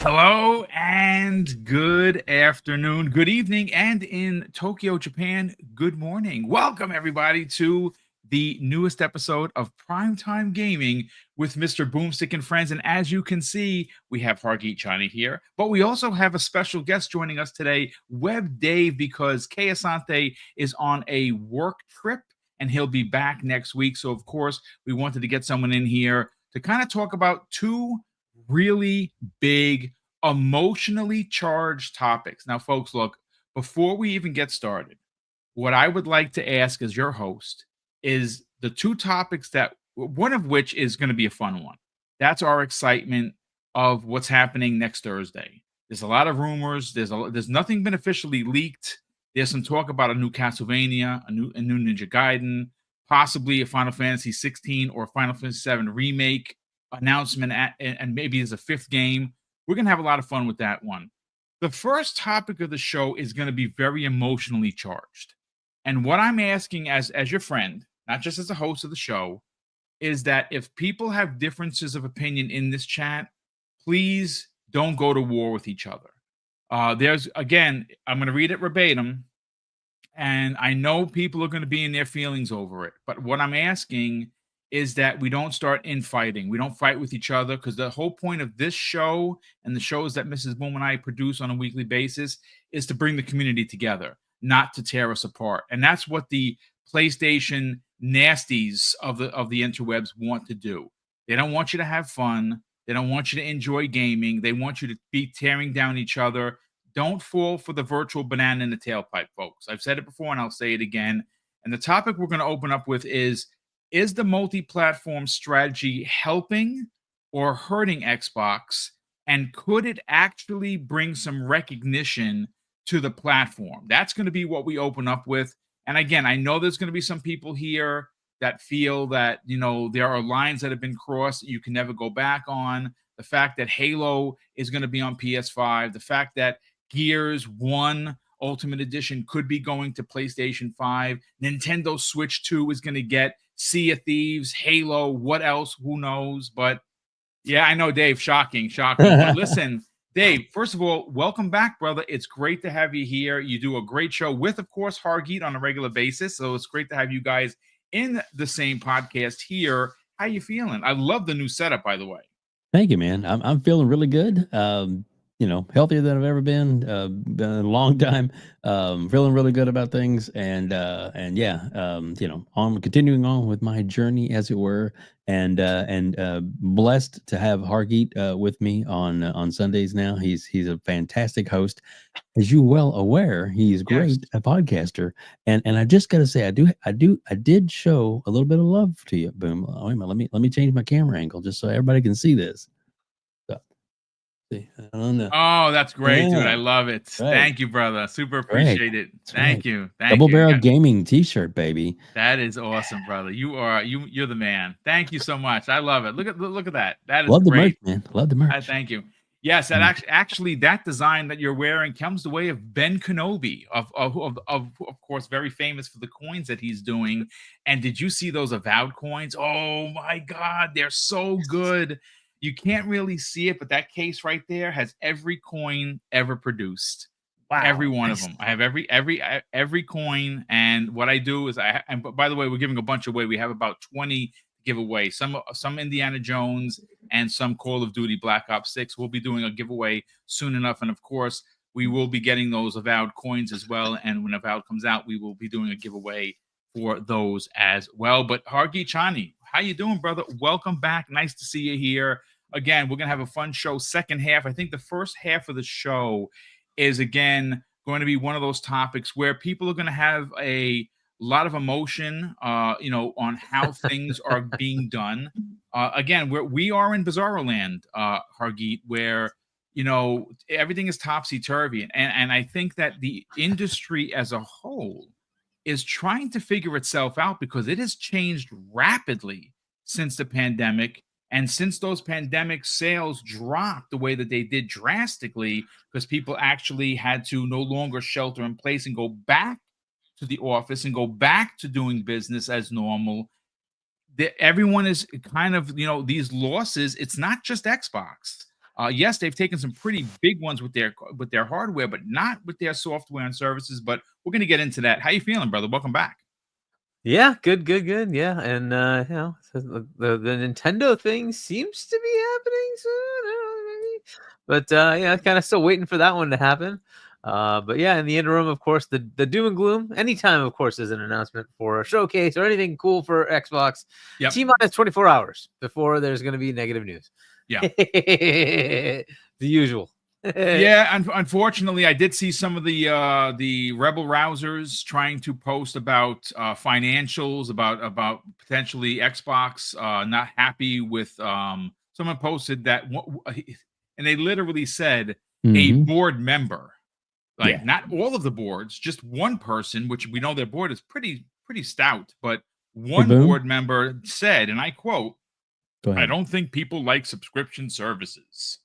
Hello and good afternoon, good evening, and in Tokyo, Japan, good morning. Welcome, everybody, to the newest episode of Primetime Gaming with Mr. Boomstick and Friends. And as you can see, we have Hargeet Chani here, but we also have a special guest joining us today, Web Dave, because Kay Asante is on a work trip and he'll be back next week. So, of course, we wanted to get someone in here to kind of talk about two really big emotionally charged topics. Now, folks, look, before we even get started, what I would like to ask as your host is the two topics that one of which is going to be a fun one. That's our excitement of what's happening next Thursday. There's a lot of rumors. There's nothing been officially leaked. There's some talk about a new Castlevania, a new Ninja Gaiden, possibly a Final Fantasy 16 or Final Fantasy 7 remake announcement, and maybe as a fifth game. We're going to have a lot of fun with that one. The first topic of the show is going to be very emotionally charged. And what I'm asking as your friend, not just as a host of the show, is that if people have differences of opinion in this chat, please don't go to war with each other. There's, again, I'm going to read it verbatim, and I know people are going to be in their feelings over it. But what I'm asking is that we don't start infighting. We don't fight with each other, because the whole point of this show and the shows that Mrs. Boom and I produce on a weekly basis is to bring the community together, not to tear us apart. And that's what the PlayStation nasties of the interwebs want to do. They don't want you to have fun. They don't want you to enjoy gaming. They want you to be tearing down each other. Don't fall for the virtual banana in the tailpipe, folks. I've said it before and I'll say it again. And the topic we're going to open up with is the multi-platform strategy helping or hurting Xbox? And could it actually bring some recognition to the platform? That's going to be what we open up with. And again, I know there's going to be some people here that feel that, there are lines that have been crossed that you can never go back on. The fact that Halo is going to be on PS5, the fact that Gears 1 Ultimate Edition could be going to PlayStation 5, Nintendo Switch 2 is going to get Sea of Thieves, Halo, what else? Who knows? But yeah, I know, Dave. Shocking. But listen, Dave, first of all, welcome back, brother. It's great to have you here. You do a great show with, of course, Hargeet on a regular basis. So it's great to have you guys in the same podcast here. How you feeling? I love the new setup, by the way. Thank you, man. I'm feeling really good. Healthier than I've ever been. Been a long time. Feeling really good about things, and yeah, I'm continuing on with my journey, as it were, and blessed to have Hargeet with me on Sundays now. He's a fantastic host, as you well aware. He's great, Yes. a podcaster, and I just got to say, I did show a little bit of love to you, Boom. Wait a minute, let me change my camera angle just so everybody can see this. See, I don't know. Oh, that's great, dude. I Yeah, love it. right. Thank you, brother. Super Right. appreciate it. That's Thank right. you. Double You barrel got, gaming T-shirt, baby. that is awesome, brother. You're the man. Thank you so much. I love it. Look at that. That is Love the merch, great. man. Love the I merch. thank you. Yes, that actually that design that you're wearing comes the way of Ben Kenobi, of course, very famous for the coins that he's doing. And did you see those Avowed coins? Oh my God, they're so good. You can't really see it, but that case right there has every coin ever produced. Wow. Every one of them. I have every coin, and what I do is and by the way, we're giving a bunch away. We have about 20 giveaway. Some Indiana Jones and some Call of Duty Black Ops 6. We'll be doing a giveaway soon enough, and of course, we will be getting those Avowed coins as well. And when Avowed comes out, we will be doing a giveaway for those as well. But Hargeet Chani, how you doing, brother? Welcome back. Nice to see you here. Again, we're gonna have a fun show. Second half, I think the first half of the show is again going to be one of those topics where people are going to have a lot of emotion, on how things are being done. Again, we are in Bizarro land, Hargeet, where everything is topsy turvy, and I think that the industry as a whole is trying to figure itself out because it has changed rapidly since the pandemic. And since those pandemic sales dropped the way that they did drastically, because people actually had to no longer shelter in place and go back to the office and go back to doing business as normal, everyone is kind of, these losses. It's not just Xbox. Yes, they've taken some pretty big ones with their hardware, but not with their software and services. But we're going to get into that. How you feeling, brother? Welcome back. Yeah, good, good, good. Yeah, and so the Nintendo thing seems to be happening soon. Maybe. But yeah, kind of still waiting for that one to happen. But yeah, in the interim, of course, the doom and gloom. Anytime, of course, there's an announcement for a showcase or anything cool for Xbox. Yep. T-minus 24 hours before there's going to be negative news. Yeah. The usual. Yeah, unfortunately, I did see some of the rebel rousers trying to post about financials, about potentially Xbox not happy with. Someone posted that, and they literally said a board member, like not all of the boards, just one person, which we know their board is pretty stout, but one board member said, and I quote, "I don't think people like subscription services."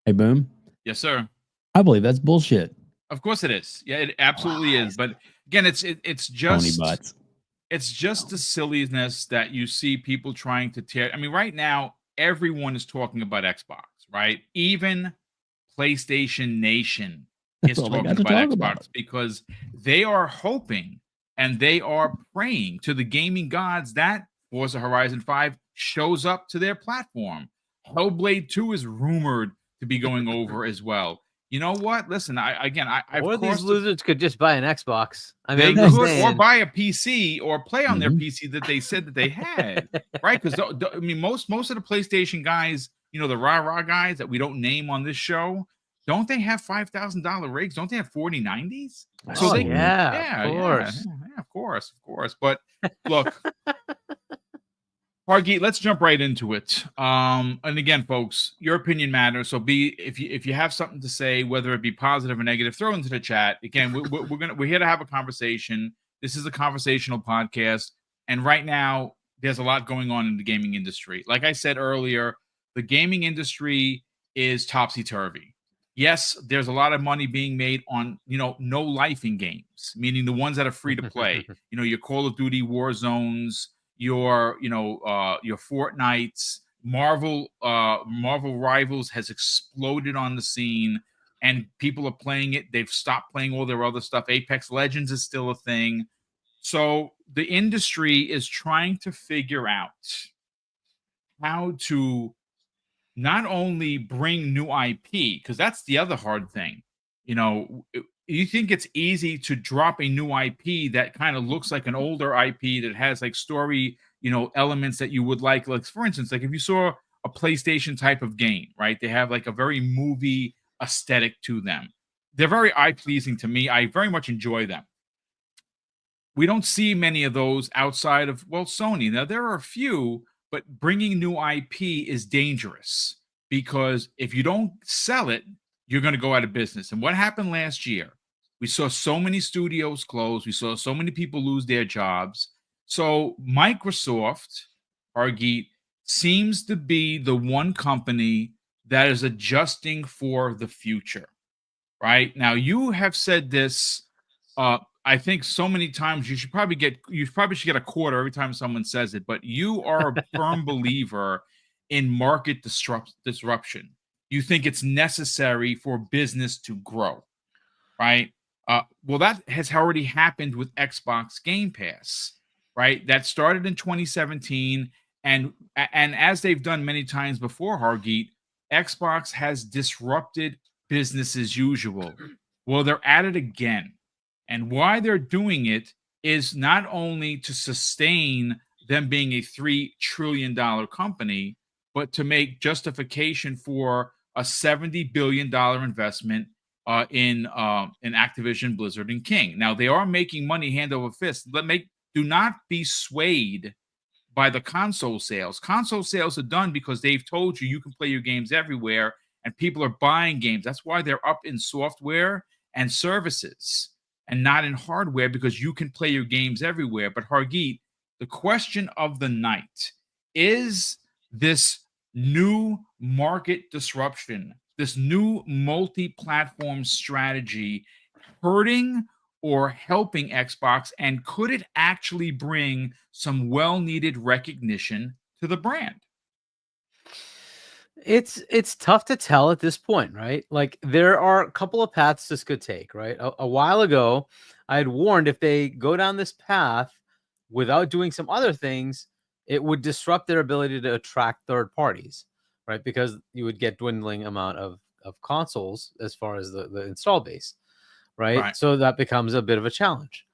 Hey, Boom. Yes, sir. I believe that's bullshit. Of course it is. Yeah, it absolutely is. But again, it's just it's just the silliness that you see people trying to tear. I mean, right now everyone is talking about Xbox, right? Even PlayStation Nation is talking about Xbox because they are hoping and they are praying to the gaming gods that Forza Horizon 5 shows up to their platform. Hellblade 2 is rumored to be going over as well. You know what? Listen, or these losers could just buy an Xbox. I mean, they could, or buy a PC or play on their PC that they said that they had, right? Because I mean, most of the PlayStation guys, you know, the rah guys that we don't name on this show, don't they have $5,000 rigs? Don't they have 4090s? So they, of course. But look. Hargeet, let's jump right into it. And again, folks, your opinion matters. So if you have something to say, whether it be positive or negative, throw into the chat. Again, we're here to have a conversation. This is a conversational podcast, and right now there's a lot going on in the gaming industry. Like I said earlier, the gaming industry is topsy-turvy. Yes, there's a lot of money being made on, no life in games, meaning the ones that are free to play. Your Call of Duty War Zones, your Fortnites, Marvel Rivals has exploded on the scene, and people are playing it. They've stopped playing all their other stuff. Apex Legends is still a thing. So the industry is trying to figure out how to not only bring new IP, because that's the other hard thing. You think it's easy to drop a new IP that kind of looks like an older IP that has like story, elements that you would like for instance, like if you saw a PlayStation type of game, right? They have like a very movie aesthetic to them. They're very eye-pleasing to me. I very much enjoy them. We don't see many of those outside of, Sony. Now, there are a few, but bringing new IP is dangerous because if you don't sell it, you're going to go out of business. And what happened last year? We saw so many studios close. We saw so many people lose their jobs. So Microsoft, Hargeet, seems to be the one company that is adjusting for the future. Right? Now, you have said this, I think so many times you probably should get a quarter every time someone says it, but you are a firm believer in market disruption. You think it's necessary for business to grow, right? That has already happened with Xbox Game Pass, right? That started in 2017, and as they've done many times before, Hargeet, Xbox has disrupted business as usual. Well, they're at it again. And why they're doing it is not only to sustain them being a $3 trillion company, but to make justification for a $70 billion investment in Activision, Blizzard, and King. Now, they are making money hand over fist. Do not be swayed by the console sales. Console sales are done because they've told you can play your games everywhere, and people are buying games. That's why they're up in software and services and not in hardware, because you can play your games everywhere. But Hargeet, the question of the night is this new market disruption, this new multi-platform strategy hurting or helping Xbox, and could it actually bring some well-needed recognition to the brand? It's tough to tell at this point, right? Like there are a couple of paths this could take, right? A while ago, I had warned if they go down this path without doing some other things, it would disrupt their ability to attract third parties, right? Because you would get dwindling amount of consoles as far as the install base, right? Right. So that becomes a bit of a challenge.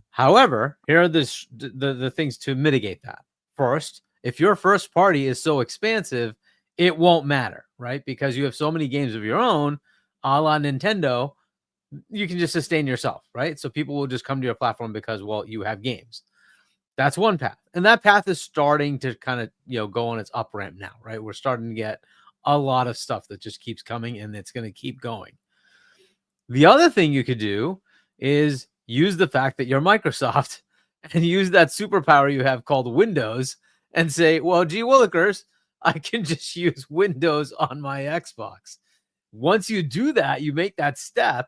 However, here are the things to mitigate that. First, if your first party is so expansive, it won't matter, right? Because you have so many games of your own, a la Nintendo, you can just sustain yourself, right? So people will just come to your platform because, well, you have games. That's one path. And that path is starting to kind of, go on its up ramp now, right? We're starting to get a lot of stuff that just keeps coming and it's going to keep going. The other thing you could do is use the fact that you're Microsoft and use that superpower you have called Windows and say, well, gee willikers, I can just use Windows on my Xbox. Once you do that, you make that step,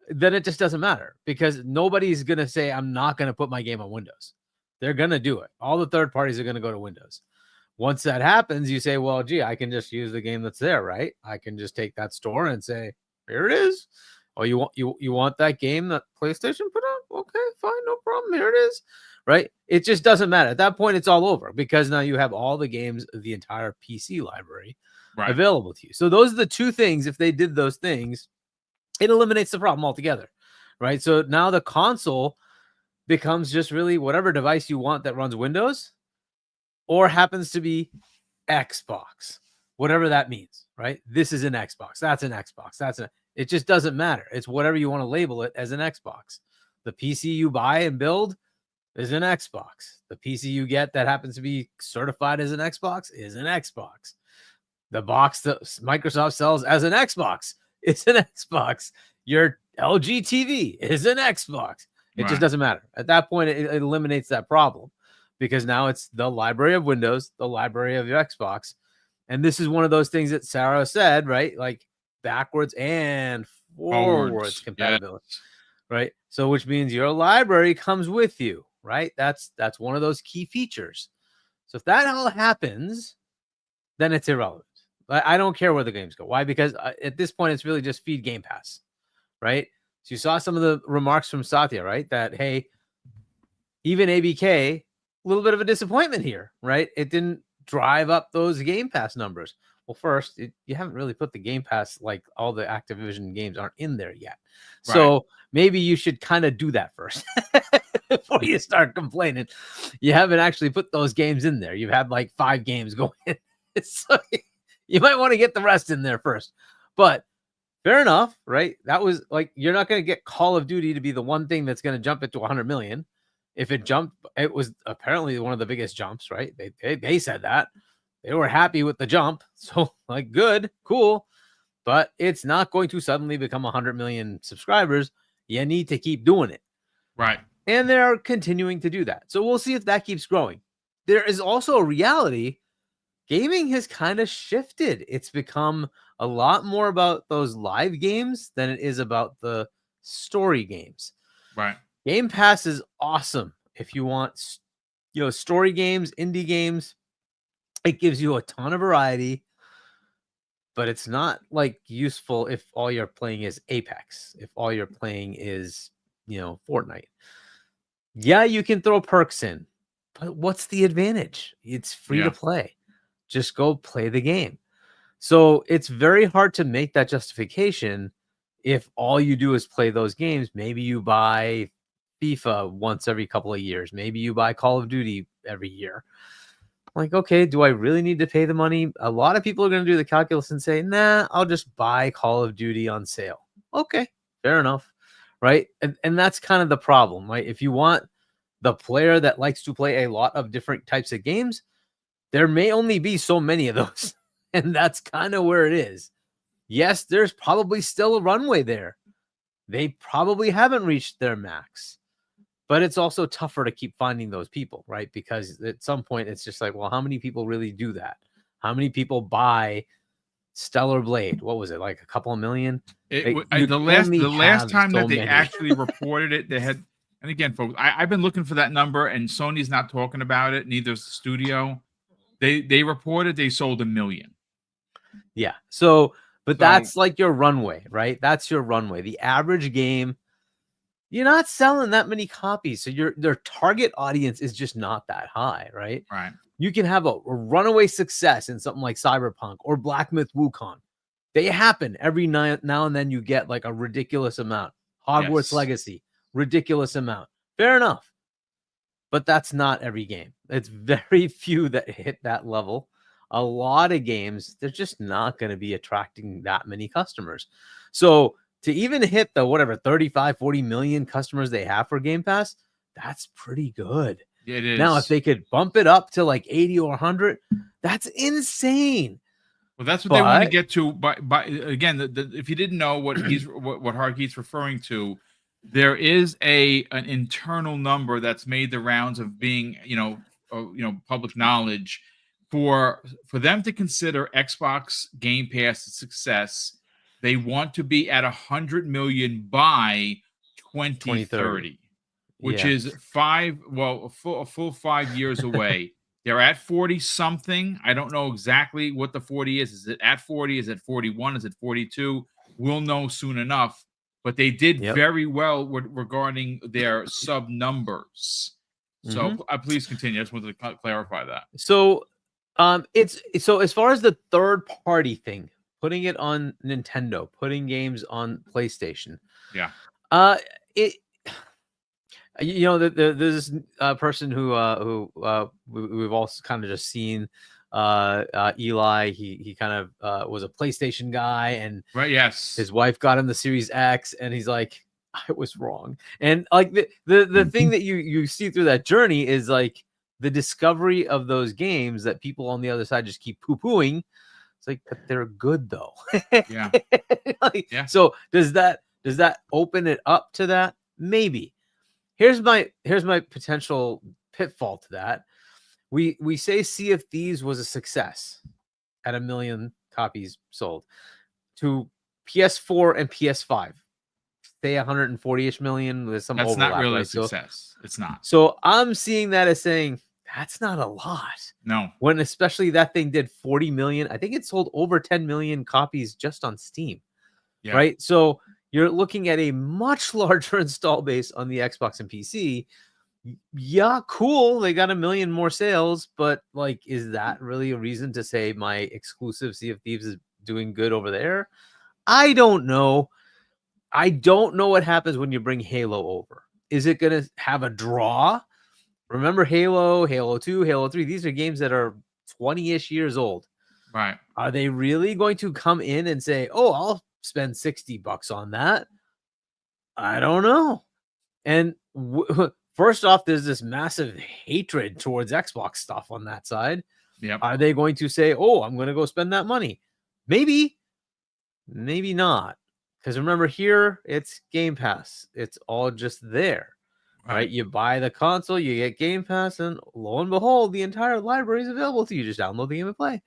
then it just doesn't matter because nobody's going to say, I'm not going to put my game on Windows. They're going to do it. All the third parties are going to go to Windows. Once that happens, you say, well, gee, I can just use the game that's there, right? I can just take that store and say, here it is. Oh, you want that game that PlayStation put out? Okay, fine, no problem. Here it is. Right? It just doesn't matter. At that point, it's all over because now you have all the games of the entire PC library available to you. So those are the two things. If they did those things, it eliminates the problem altogether. Right? So now the console becomes just really whatever device you want that runs Windows or happens to be Xbox, whatever that means, right? This is an Xbox. That's an Xbox. It just doesn't matter. It's whatever you want to label it as an Xbox. The PC you buy and build is an Xbox. The PC you get that happens to be certified as an Xbox is an Xbox. The box that Microsoft sells as an Xbox is an Xbox. Your LG TV is an Xbox. It just doesn't matter. At that point, it eliminates that problem because now it's the library of Windows, the library of your Xbox. And this is one of those things that Sarah said, right? Like backwards and forwards compatibility, right? So which means your library comes with you, right? That's one of those key features. So if that all happens, then it's irrelevant. I don't care where the games go. Why? Because at this point, it's really just feed Game Pass, right? So you saw some of the remarks from Satya, right? That, hey, even ABK, a little bit of a disappointment here, right? It didn't drive up those Game Pass numbers. Well, first, you haven't really put the Game Pass, like all the Activision games aren't in there yet. So maybe you should kind of do that first before you start complaining. You haven't actually put those games in there. You've had like 5 games going in. So you might want to get the rest in there first. But fair enough, right? That was like, you're not going to get Call of Duty to be the one thing that's going to jump it to 100 million. If it jumped, it was apparently one of the biggest jumps, right? They said that. They were happy with the jump. So, like, good, cool. But it's not going to suddenly become 100 million subscribers. You need to keep doing it. Right. And they're continuing to do that. So we'll see if that keeps growing. There is also a reality. Gaming has kind of shifted. It's become a lot more about those live games than it is about the story games. Right. Game Pass is awesome if you want, story games, indie games. It gives you a ton of variety, but it's not like useful if all you're playing is Apex, if all you're playing is, Fortnite. Yeah, you can throw perks in, but what's the advantage? It's free to play. Just go play the game. So it's very hard to make that justification if all you do is play those games. Maybe you buy FIFA once every couple of years. Maybe you buy Call of Duty every year. Like, okay, do I really need to pay the money? A lot of people are going to do the calculus and say, nah, I'll just buy Call of Duty on sale. Okay, fair enough, right? And that's kind of the problem, right? If you want the player that likes to play a lot of different types of games, there may only be so many of those. And that's kind of where it is. Yes, there's probably still a runway there. They probably haven't reached their max. But it's also tougher to keep finding those people, right? Because at some point, it's just like, well, how many people really do that? How many people buy Stellar Blade? What was it, like a couple of million? The last time that they actually reported it, they had, and again, folks, I've been looking for that number, and Sony's not talking about it. Neither is the studio. They reported they sold 1 million. Yeah. So, but So- that's like your runway, right? That's your runway. The average game, you're not selling that many copies. So their target audience is just not that high, right? Right. You can have a runaway success in something like Cyberpunk or Black Myth Wukong. They happen every now and then. You get like a ridiculous amount. Hogwarts Yes. Legacy, ridiculous amount. Fair enough. But that's not every game. It's very few that hit that level. A lot of games, they're just not going to be attracting that many customers. So to even hit the whatever 35, 40 million customers they have for Game Pass, that's pretty good. It is. Now, if they could bump it up to like 80 or 100, that's insane. Well, that's what they want to But- get to. By again, if you didn't know what what Hargeet's referring to, there is an internal number that's made the rounds of being public knowledge for them to consider Xbox Game Pass a success. They want to be at 100 million by 2030, which Yeah. is a full 5 years away. They're at 40 something. I don't know exactly what the 40 is. Is it at 40? Is it 41? Is it 42? We'll know soon enough. But they did very well regarding their sub numbers. So please continue. I just wanted to clarify that. So it's so as far as the third party thing, putting it on Nintendo, putting games on PlayStation. Yeah. It there's this person who we've all kind of just seen, Eli. He kind of was a PlayStation guy, and Right. Yes. his wife got him the Series X, and he's like, I was wrong. And like the thing that you see through that journey is like the discovery of those games that people on the other side just keep poo-pooing. It's like, but they're good though. Yeah. Yeah. So does that open it up to that? Maybe. Here's my potential pitfall to that. We say Sea of Thieves was a success at 1 million copies sold. To PS4 and PS5, say 140-ish million with some That's overlap. not really right? a success. It's not. So I'm seeing that as saying that's not a lot. No. When especially that thing did 40 million. I think it sold over 10 million copies just on Steam. Yeah. Right. So you're looking at a much larger install base on the Xbox and PC. Yeah, cool. They got 1 million more sales, but like, is that really a reason to say my exclusive Sea of Thieves is doing good over there? I don't know. I don't know what happens when you bring Halo over. Is it going to have a draw? Remember Halo, Halo 2, Halo 3. These are games that are 20-ish years old. Right. Are they really going to come in and say, oh, I'll spend $60 on that? I don't know. And first off, there's this massive hatred towards Xbox stuff on that side. Yep. Are they going to say, oh, I'm going to go spend that money? Maybe. Maybe not. Because remember, here, it's Game Pass. It's all just there. Right? You buy the console, you get Game Pass, and lo and behold, the entire library is available to you. Just download the game and play.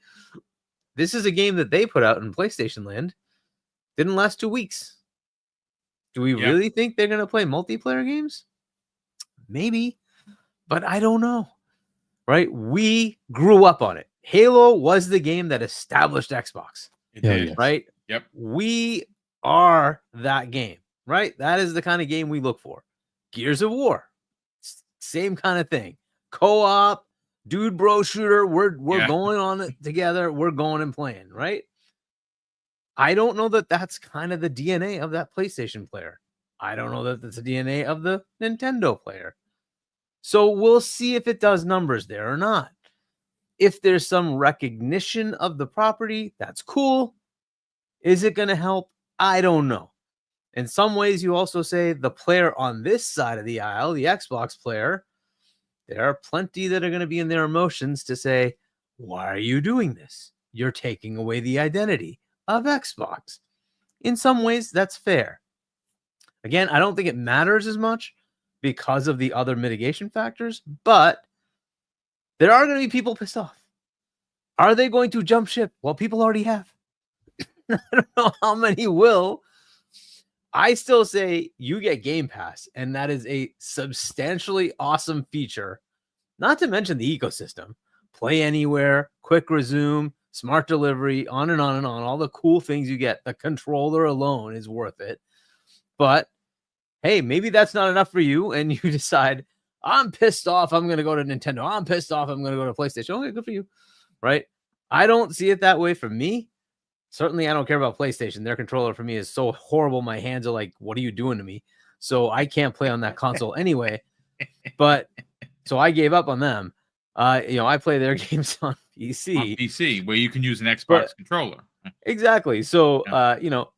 This is a game that they put out in PlayStation Land. Didn't last 2 weeks. Do we really think they're going to play multiplayer games? Maybe, but I don't know. Right? We grew up on it. Halo was the game that established Xbox. It did. yes. Right? Yep. We are that game. Right? That is the kind of game we look for. Gears of War, same kind of thing. Co-op, dude, bro, shooter. We're going on it together. We're going and playing, right? I don't know that that's kind of the DNA of that PlayStation player. I don't know that that's the DNA of the Nintendo player. So we'll see if it does numbers there or not. If there's some recognition of the property, that's cool. Is it going to help? I don't know. In some ways, you also say the player on this side of the aisle, the Xbox player, there are plenty that are going to be in their emotions to say, why are you doing this? You're taking away the identity of Xbox. In some ways, that's fair. Again, I don't think it matters as much because of the other mitigation factors, but there are going to be people pissed off. Are they going to jump ship? Well, people already have. I don't know how many will. I still say you get Game Pass, and that is a substantially awesome feature. Not to mention the ecosystem. Play anywhere, quick resume, smart delivery, on and on and on, all the cool things you get. The controller alone is worth it. But hey, maybe that's not enough for you, and you decide, I'm pissed off, I'm going to go to Nintendo. I'm pissed off, I'm going to go to PlayStation. Okay, good for you, right? I don't see it that way for me. Certainly, I don't care about PlayStation. Their controller for me is so horrible. My hands are like, what are you doing to me? So I can't play on that console anyway. But so I gave up on them. I play their games on PC. On PC, where you can use an Xbox controller. Exactly. So,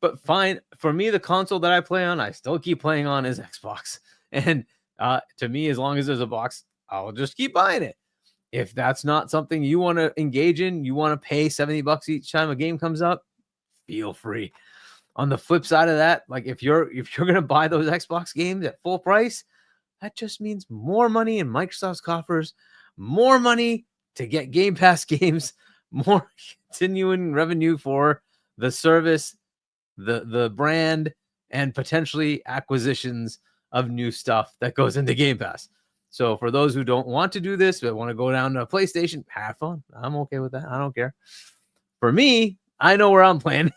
but fine. For me, the console that I play on, I still keep playing on is Xbox. And to me, as long as there's a box, I'll just keep buying it. If that's not something you want to engage in, you want to pay $70 each time a game comes up, feel free. On the flip side of that, like if you're going to buy those Xbox games at full price, that just means more money in Microsoft's coffers, more money to get Game Pass games, more continuing revenue for the service, the brand, and potentially acquisitions of new stuff that goes into Game Pass. So for those who don't want to do this, but want to go down to a PlayStation, have fun. I'm okay with that. I don't care. For me, I know where I'm playing.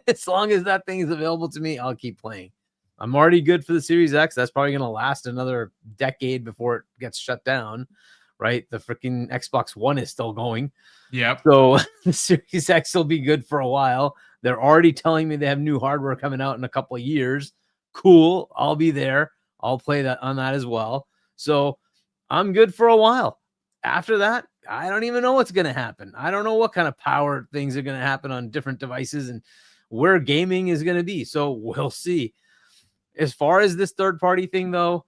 As long as that thing is available to me, I'll keep playing. I'm already good for the Series X. That's probably going to last another decade before it gets shut down, right? The freaking Xbox One is still going. Yep. So the Series X will be good for a while. They're already telling me they have new hardware coming out in a couple of years. Cool. I'll be there. I'll play that on that as well. So I'm good for a while. After that, I don't even know what's going to happen. I don't know what kind of power things are going to happen on different devices and where gaming is going to be. So we'll see. As far as this third-party thing, though,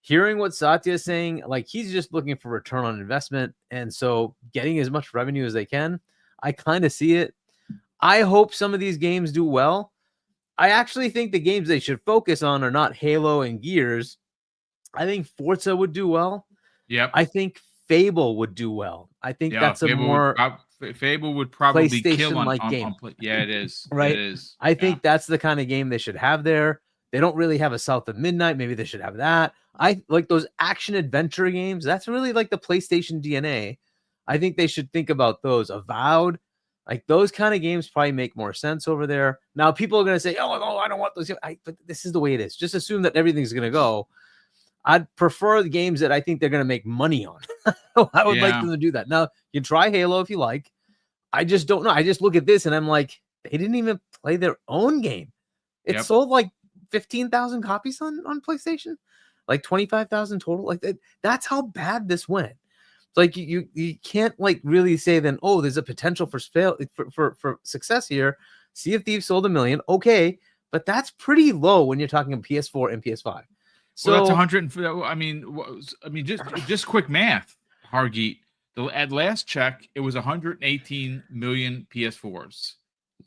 hearing what Satya is saying, like he's just looking for return on investment. And so getting as much revenue as they can, I kind of see it. I hope some of these games do well. I actually think the games they should focus on are not Halo and Gears. I think Forza would do well. Yep. I think Fable would do well. I think that's a more Fable would probably kill on game. Yeah, it is. Right. It is. I think that's the kind of game they should have there. They don't really have a South of Midnight. Maybe they should have that. I like those action adventure games. That's really like the PlayStation DNA. I think they should think about those. Avowed, like those kind of games probably make more sense over there. Now people are going to say, oh, I don't want those. But this is the way it is. Just assume that everything's going to go. I'd prefer the games that I think they're going to make money on. I would like them to do that. Now, you try Halo if you like. I just don't know. I just look at this and I'm like, they didn't even play their own game. It sold like 15,000 copies on PlayStation, like 25,000 total. Like that's how bad this went. It's like you can't like really say then, oh, there's a potential for success here. Sea of Thieves sold 1 million. Okay, but that's pretty low when you're talking PS4 and PS5. So that's 100. I mean, just quick math, Hargeet. At last check, it was 118 million PS4s.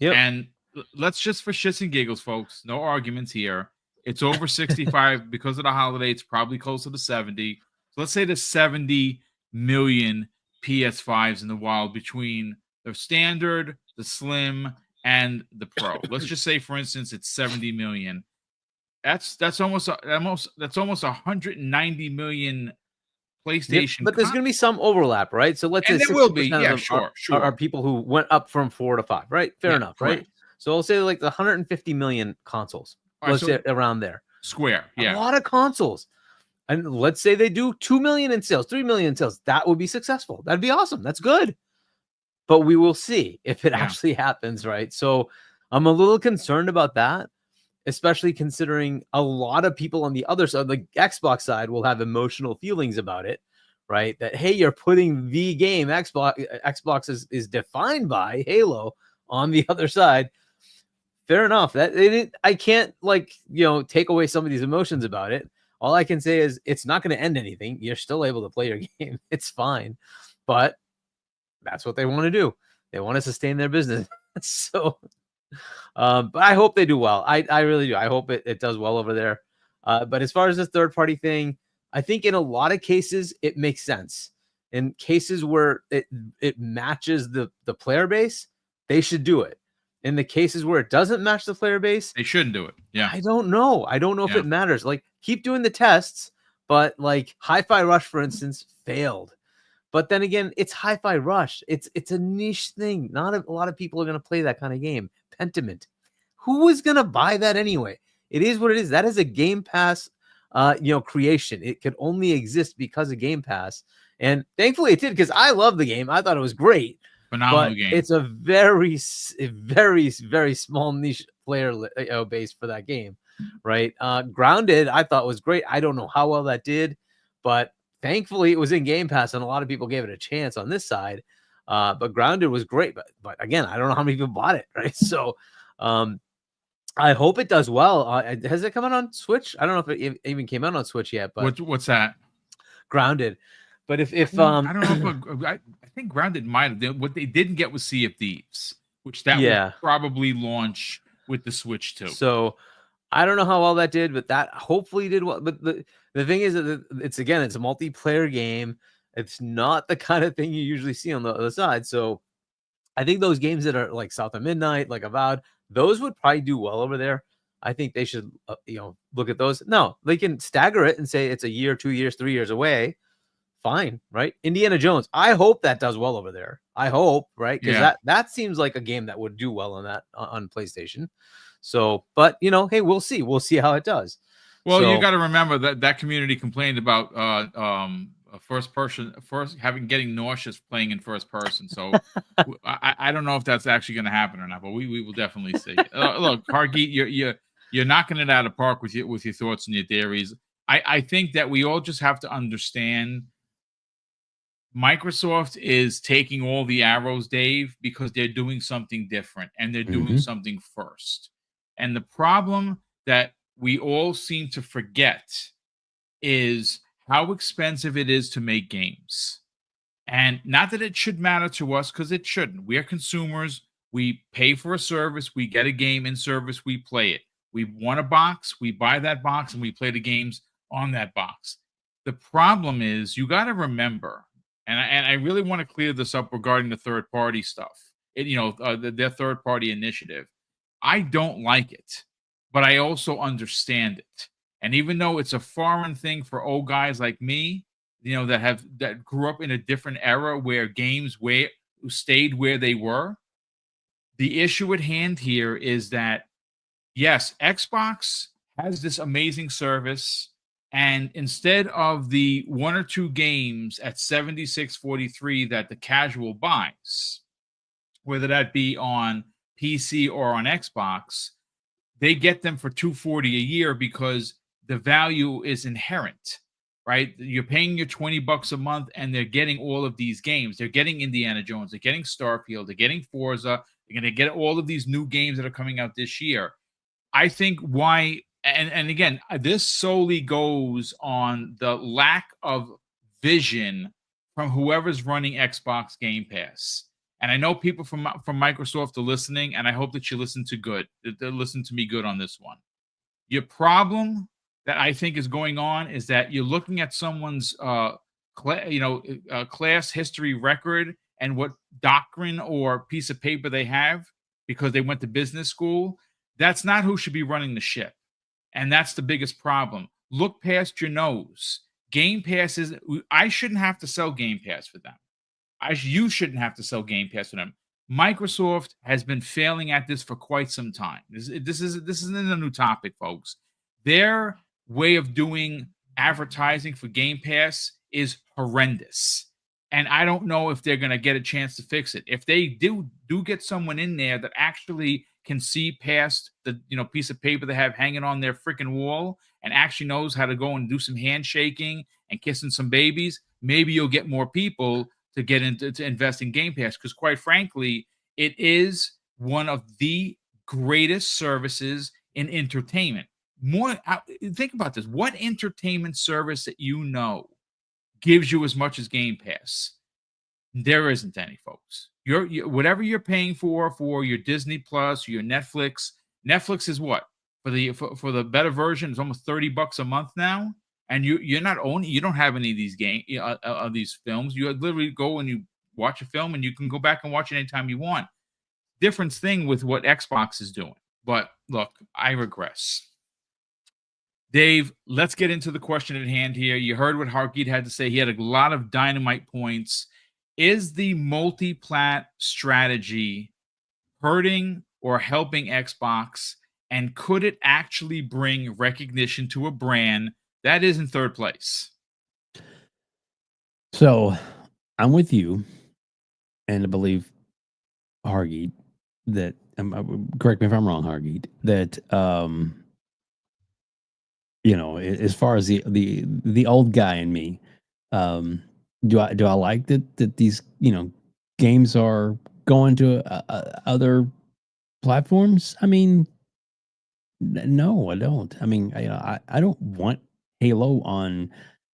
Yep. And let's just for shits and giggles, folks. No arguments here. It's over 65 because of the holiday. It's probably closer to 70. So let's say there's 70 million PS5s in the wild between the standard, the slim, and the pro. Let's just say, for instance, it's 70 million. That's almost 190 million PlayStation. But there's going to be some overlap, right? So let's say there will be. Yeah, sure. Are people who went up from 4 to 5, right? Fair enough, right? Correct. So I'll say like the 150 million consoles. Let's say around there. Square, a lot of consoles. And let's say they do 2 million in sales, 3 million in sales. That would be successful. That'd be awesome. That's good. But we will see if it actually happens, right? So I'm a little concerned about that, especially considering a lot of people on the other side, the Xbox side, will have emotional feelings about it, right? That, hey, you're putting the game Xbox is defined by Halo on the other side. Fair enough. I can't take away some of these emotions about it. All I can say is it's not going to end anything. You're still able to play your game. It's fine. But that's what they want to do. They want to sustain their business. So, but I hope they do well. I really do. I hope it does well over there. But as far as the third party thing, I think in a lot of cases, it makes sense. In cases where it matches the player base, they should do it. In the cases where it doesn't match the player base, they shouldn't do it. Yeah. I don't know if it matters. Like, keep doing the tests, but like Hi-Fi Rush, for instance, failed. But then again, it's Hi-Fi Rush. It's a niche thing. Not a lot of people are going to play that kind of game. Pentiment. Who is going to buy that anyway? It is what it is. That is a Game Pass creation. It could only exist because of Game Pass. And thankfully it did, because I love the game. I thought it was great. Phenomenal But game. it's a very, very, very small niche player base for that game, right? Grounded, I thought was great. I don't know how well that did, but thankfully it was in Game Pass, and a lot of people gave it a chance on this side. But Grounded was great, but again, I don't know how many people bought it, right? So, I hope it does well. Has it come out on Switch? I don't know if it even came out on Switch yet, but What's that? Grounded. But if I don't know if I think Grounded might have. What they didn't get was Sea of Thieves, which that will probably launch with the Switch too. So I don't know how well that did, but that hopefully did well. But the thing is that it's a multiplayer game. It's not the kind of thing you usually see on the other side. So I think those games that are like South of Midnight, like Avowed, those would probably do well over there. I think they should, look at those. No, they can stagger it and say it's a year, 2 years, 3 years away. Fine, right? Indiana Jones. I hope that does well over there. I hope, right? Because that seems like a game that would do well on that on PlayStation. So, but hey, we'll see. We'll see how it does. Well, you got to remember that community complained about getting nauseous playing in first person. So I don't know if that's actually going to happen or not, but we will definitely see. Look, Hargeet, you're knocking it out of park with your thoughts and your theories. I think that we all just have to understand Microsoft is taking all the arrows, Dave, because they're doing something different and they're doing something first. And the problem that we all seem to forget is how expensive it is to make games. And not that it should matter to us, because it shouldn't. We are consumers. We pay for a service. We get a game in service. We play it. We want a box. We buy that box and we play the games on that box. The problem is, you got to remember, and I really want to clear this up regarding the third-party stuff. Their third-party initiative. I don't like it, but I also understand it. And even though it's a foreign thing for old guys like me, that grew up in a different era where games stayed where they were, the issue at hand here is that, yes, Xbox has this amazing service. And instead of the 1 or 2 games at $76.43 that the casual buys, whether that be on PC or on Xbox, they get them for $240 a year because the value is inherent, right? You're paying your $20 a month and they're getting all of these games. They're getting Indiana Jones, they're getting Starfield, they're getting Forza, they're going to get all of these new games that are coming out this year. I think why... And again, this solely goes on the lack of vision from whoever's running Xbox Game Pass. And I know people from Microsoft are listening, and I hope that you listen to me good on this one. Your problem that I think is going on is that you're looking at someone's class history record and what doctrine or piece of paper they have because they went to business school. That's not who should be running the ship. And that's the biggest problem. Look past your nose. Game Pass I shouldn't have to sell Game Pass for them. You shouldn't have to sell Game Pass for them. Microsoft has been failing at this for quite some time. This isn't a new topic, folks. Their way of doing advertising for Game Pass is horrendous. And I don't know if they're going to get a chance to fix it. If they do get someone in there that actually can see past the piece of paper they have hanging on their freaking wall and actually knows how to go and do some handshaking and kissing some babies, maybe you'll get more people to get into to invest in Game Pass, because quite frankly, it is one of the greatest services in entertainment. Think about this. What entertainment service that gives you as much as Game Pass? There isn't any, folks. Whatever you're paying for your Disney Plus, your Netflix. Netflix is what? For the better version, it's almost $30 a month now. And you don't have any of these these films. You literally go and you watch a film and you can go back and watch it anytime you want. Different thing with what Xbox is doing. But look, I regress. Dave, let's get into the question at hand here. You heard what Harkeet had to say. He had a lot of dynamite points. Is the multi-plat strategy hurting or helping Xbox? And could it actually bring recognition to a brand that is in third place? So I'm with you, and I believe Hargeet that correct me if I'm wrong, Hargeet, that as far as the old guy in me, do I like that these games are going to other platforms? I mean, no, I don't. I mean, I don't want Halo on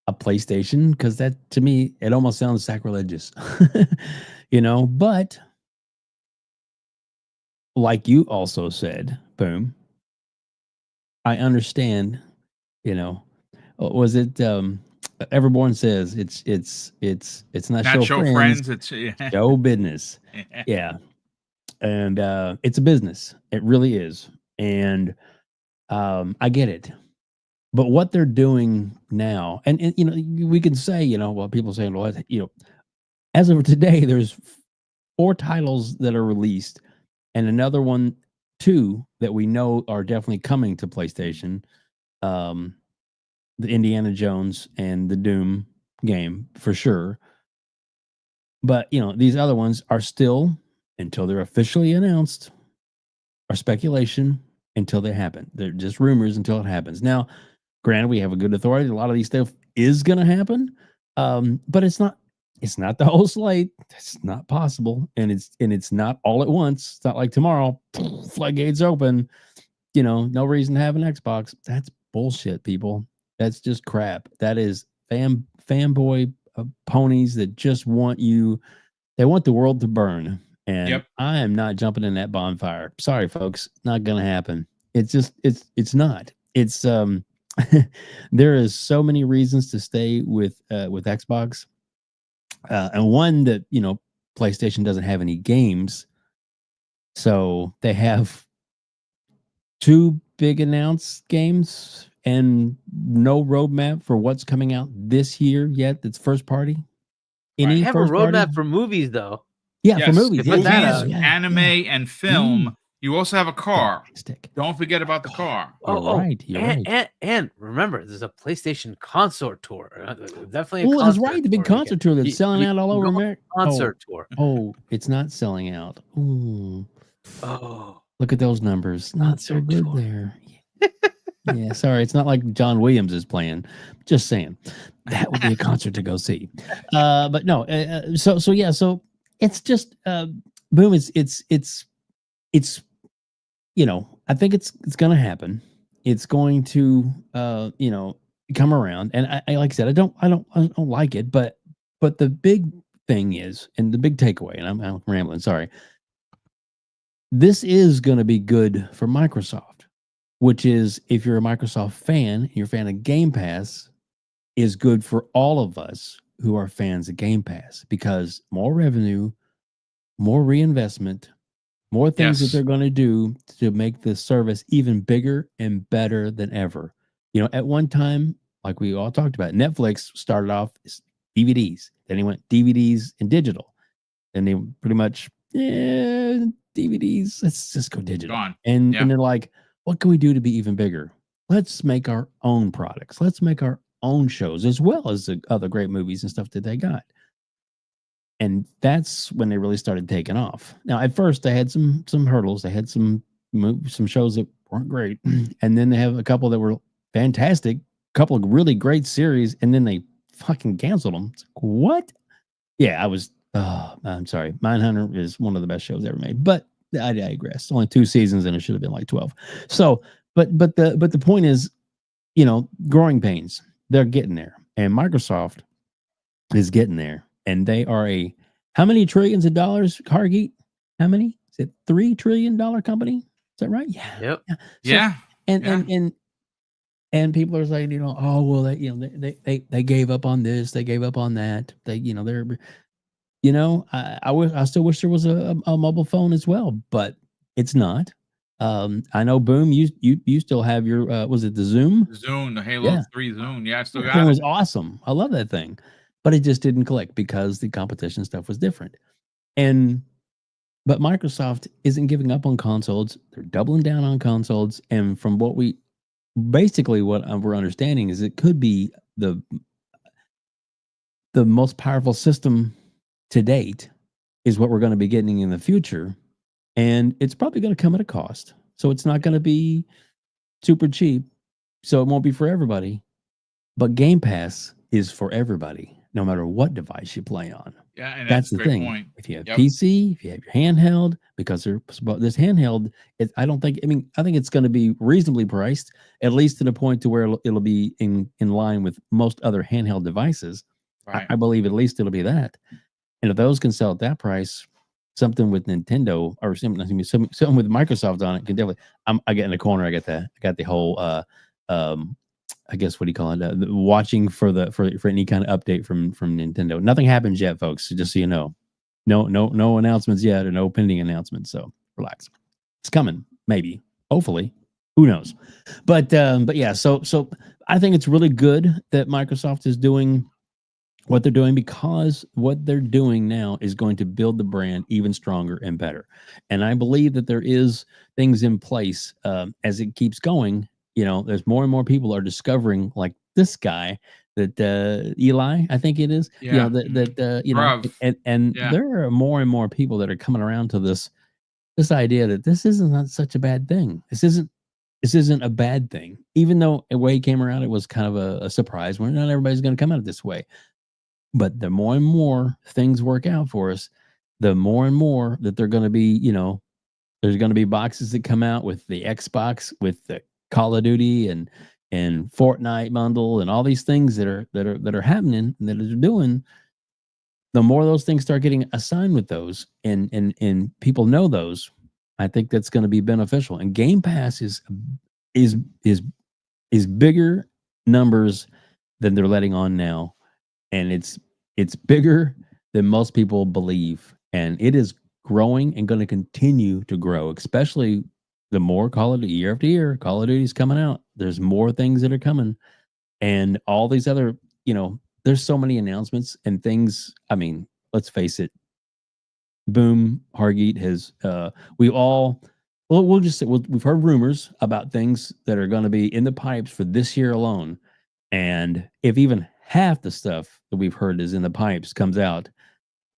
a PlayStation because that to me it almost sounds sacrilegious, But like you also said, boom, I understand. Was it Everborn says it's not Not show show friends, friends. It's show business. Yeah, and it's a business. It really is, and I get it. But what they're doing now, and we can say, well, people saying, well, as of today, there's 4 titles that are released, and another one, 2 that we know are definitely coming to PlayStation. The Indiana Jones and the Doom game for sure. But these other ones are still, until they're officially announced, are speculation until they happen. They're just rumors until it happens. Now, granted, we have a good authority. A lot of these stuff is going to happen, but it's not. It's not the whole slate. It's not possible, and it's not all at once. It's not like tomorrow, floodgates open. No reason to have an Xbox. That's bullshit, people. That's just crap. That is fanboy ponies that just want you. They want the world to burn, and I am not jumping in that bonfire. Sorry, folks, not gonna happen. It's just it's not. It's there is so many reasons to stay with Xbox, and one that PlayStation doesn't have any games, so they have 2 big announced games and no roadmap for what's coming out this year yet. That's first party. They have a first party? roadmap for movies, though. Yeah, yes, for movies. They put that out. Anime, and film. You also have a car. Fantastic. Don't forget about the car. You're right. You're right. And remember, there's a PlayStation Consort Tour. Definitely. Oh, that's right. The big concert tour that's selling out all over America. Concert tour. Oh, it's not selling out. Ooh. Oh, look at those numbers. Not so good there. Yeah, sorry. It's not like John Williams is playing. Just saying. That would be a concert to go see. But no. So yeah. So it's just boom. It's I think it's going to happen. It's going to come around, and I like I said, I don't like it, but the big thing is, and the big takeaway, and I'm rambling, sorry. This is going to be good for Microsoft, which is, if you're a Microsoft fan, you're a fan of Game Pass, is good for all of us who are fans of Game Pass, because more revenue, more reinvestment, more things that they're going to do to make the service even bigger and better than ever. At one time, like we all talked about, Netflix started off as DVDs. Then they went DVDs and digital. Then they pretty much, DVDs, let's just go digital. Gone. And they're like, what can we do to be even bigger? Let's make our own products. Let's make our own shows, as well as the other great movies and stuff that they got. And that's when they really started taking off. Now, at first, they had some hurdles. They had some shows that weren't great, and then they have a couple that were fantastic, a couple of really great series, and then they fucking canceled them. It's like, what? Yeah, I'm sorry. Mindhunter is one of the best shows ever made, but I digress. Only 2 seasons, and it should have been like 12. So, but the point is, growing pains. They're getting there, and Microsoft is getting there. And they are how many trillions of dollars, Hargeet? How many? Is it $3 trillion company? Is that right? Yeah. Yep. So, And people are saying, oh, well, they gave up on this, they gave up on that. They, I still wish there was a mobile phone as well, but it's not. I know Boom, you still have your was it the Zoom? Zune, the Halo Yeah. 3 Zune. Yeah, I still That thing got it. was awesome. I love that thing. But it just didn't click because the competition stuff was different. And but Microsoft isn't giving up on consoles. They're doubling down on consoles. And from what we basically what we're understanding is it could be the most powerful system to date is what we're going to be getting in the future. And it's probably going to come at a cost. So it's not going to be super cheap. So it won't be for everybody. But Game Pass is for everybody, no matter what device you play on. Yeah, and That's that's a the great thing. point. If you have Yep. PC, if you have your handheld, because this handheld, I don't think. I mean, I think it's going to be reasonably priced, at least to the point to where it'll be in line with most other handheld devices. Right. I believe at least it'll be that. And if those can sell at that price, something with Nintendo or something with Microsoft on it can definitely. I get in the corner. I got the whole. I guess what do you call it? Watching for any kind of update from Nintendo. Nothing happens yet, folks. Just so you know, no announcements yet, or no pending announcements. So relax. It's coming, maybe, hopefully. Who knows? But yeah. So I think it's really good that Microsoft is doing what they're doing, because what they're doing now is going to build the brand even stronger and better. And I believe that there is things in place as it keeps going. You know, there's more and more people are discovering, like this guy that Eli, I think it is. You Yeah. know that you know, Bruv. and Yeah. there are more and more people that are coming around to this idea that this isn't not such a bad thing. This isn't a bad thing, even though the way it came around, it was kind of a surprise. Where not everybody's going to come out this way. But the more and more things work out for us, the more and more that they're going to be, you know, there's going to be boxes that come out with the Xbox, with the Call of Duty and Fortnite bundle and all these things that are happening and that are doing. The more those things start getting assigned with those, and people know those, I think that's going to be beneficial. And Game Pass is is bigger numbers than they're letting on now, and it's bigger than most people believe, and it is growing and going to continue to grow, especially the more Call of Duty year after year. Call of Duty's coming out. There's more things that are coming, and all these other, you know, there's so many announcements and things. I mean, let's face it. Boom Hargeet has we all we'll just say we've heard rumors about things that are going to be in the pipes for this year alone. And if even half the stuff that we've heard is in the pipes comes out,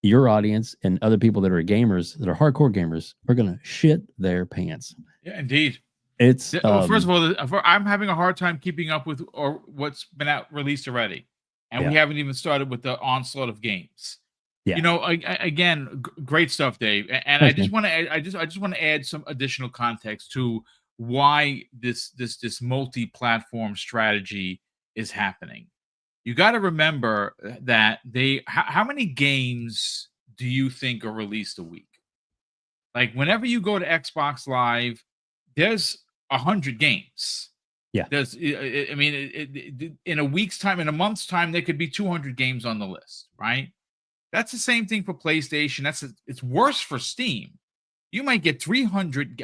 your audience and other people that are gamers, that are hardcore gamers, are going to shit their pants. Yeah, indeed. It's Well, first of all, I'm having a hard time keeping up with or what's been out released already, and we Yeah. haven't even started with the onslaught of games. Yeah. You know, again, great stuff, Dave. And I Thanks, just man. want to, I just want to add some additional context to why this multi-platform strategy is happening. You got to remember that how many games do you think are released a week? Like whenever you go to Xbox Live, there's 100 games. Yeah. There's, I mean, in a week's time, in a month's time, there could be 200 games on the list, right? That's the same thing for PlayStation. It's worse for Steam. You might get 300,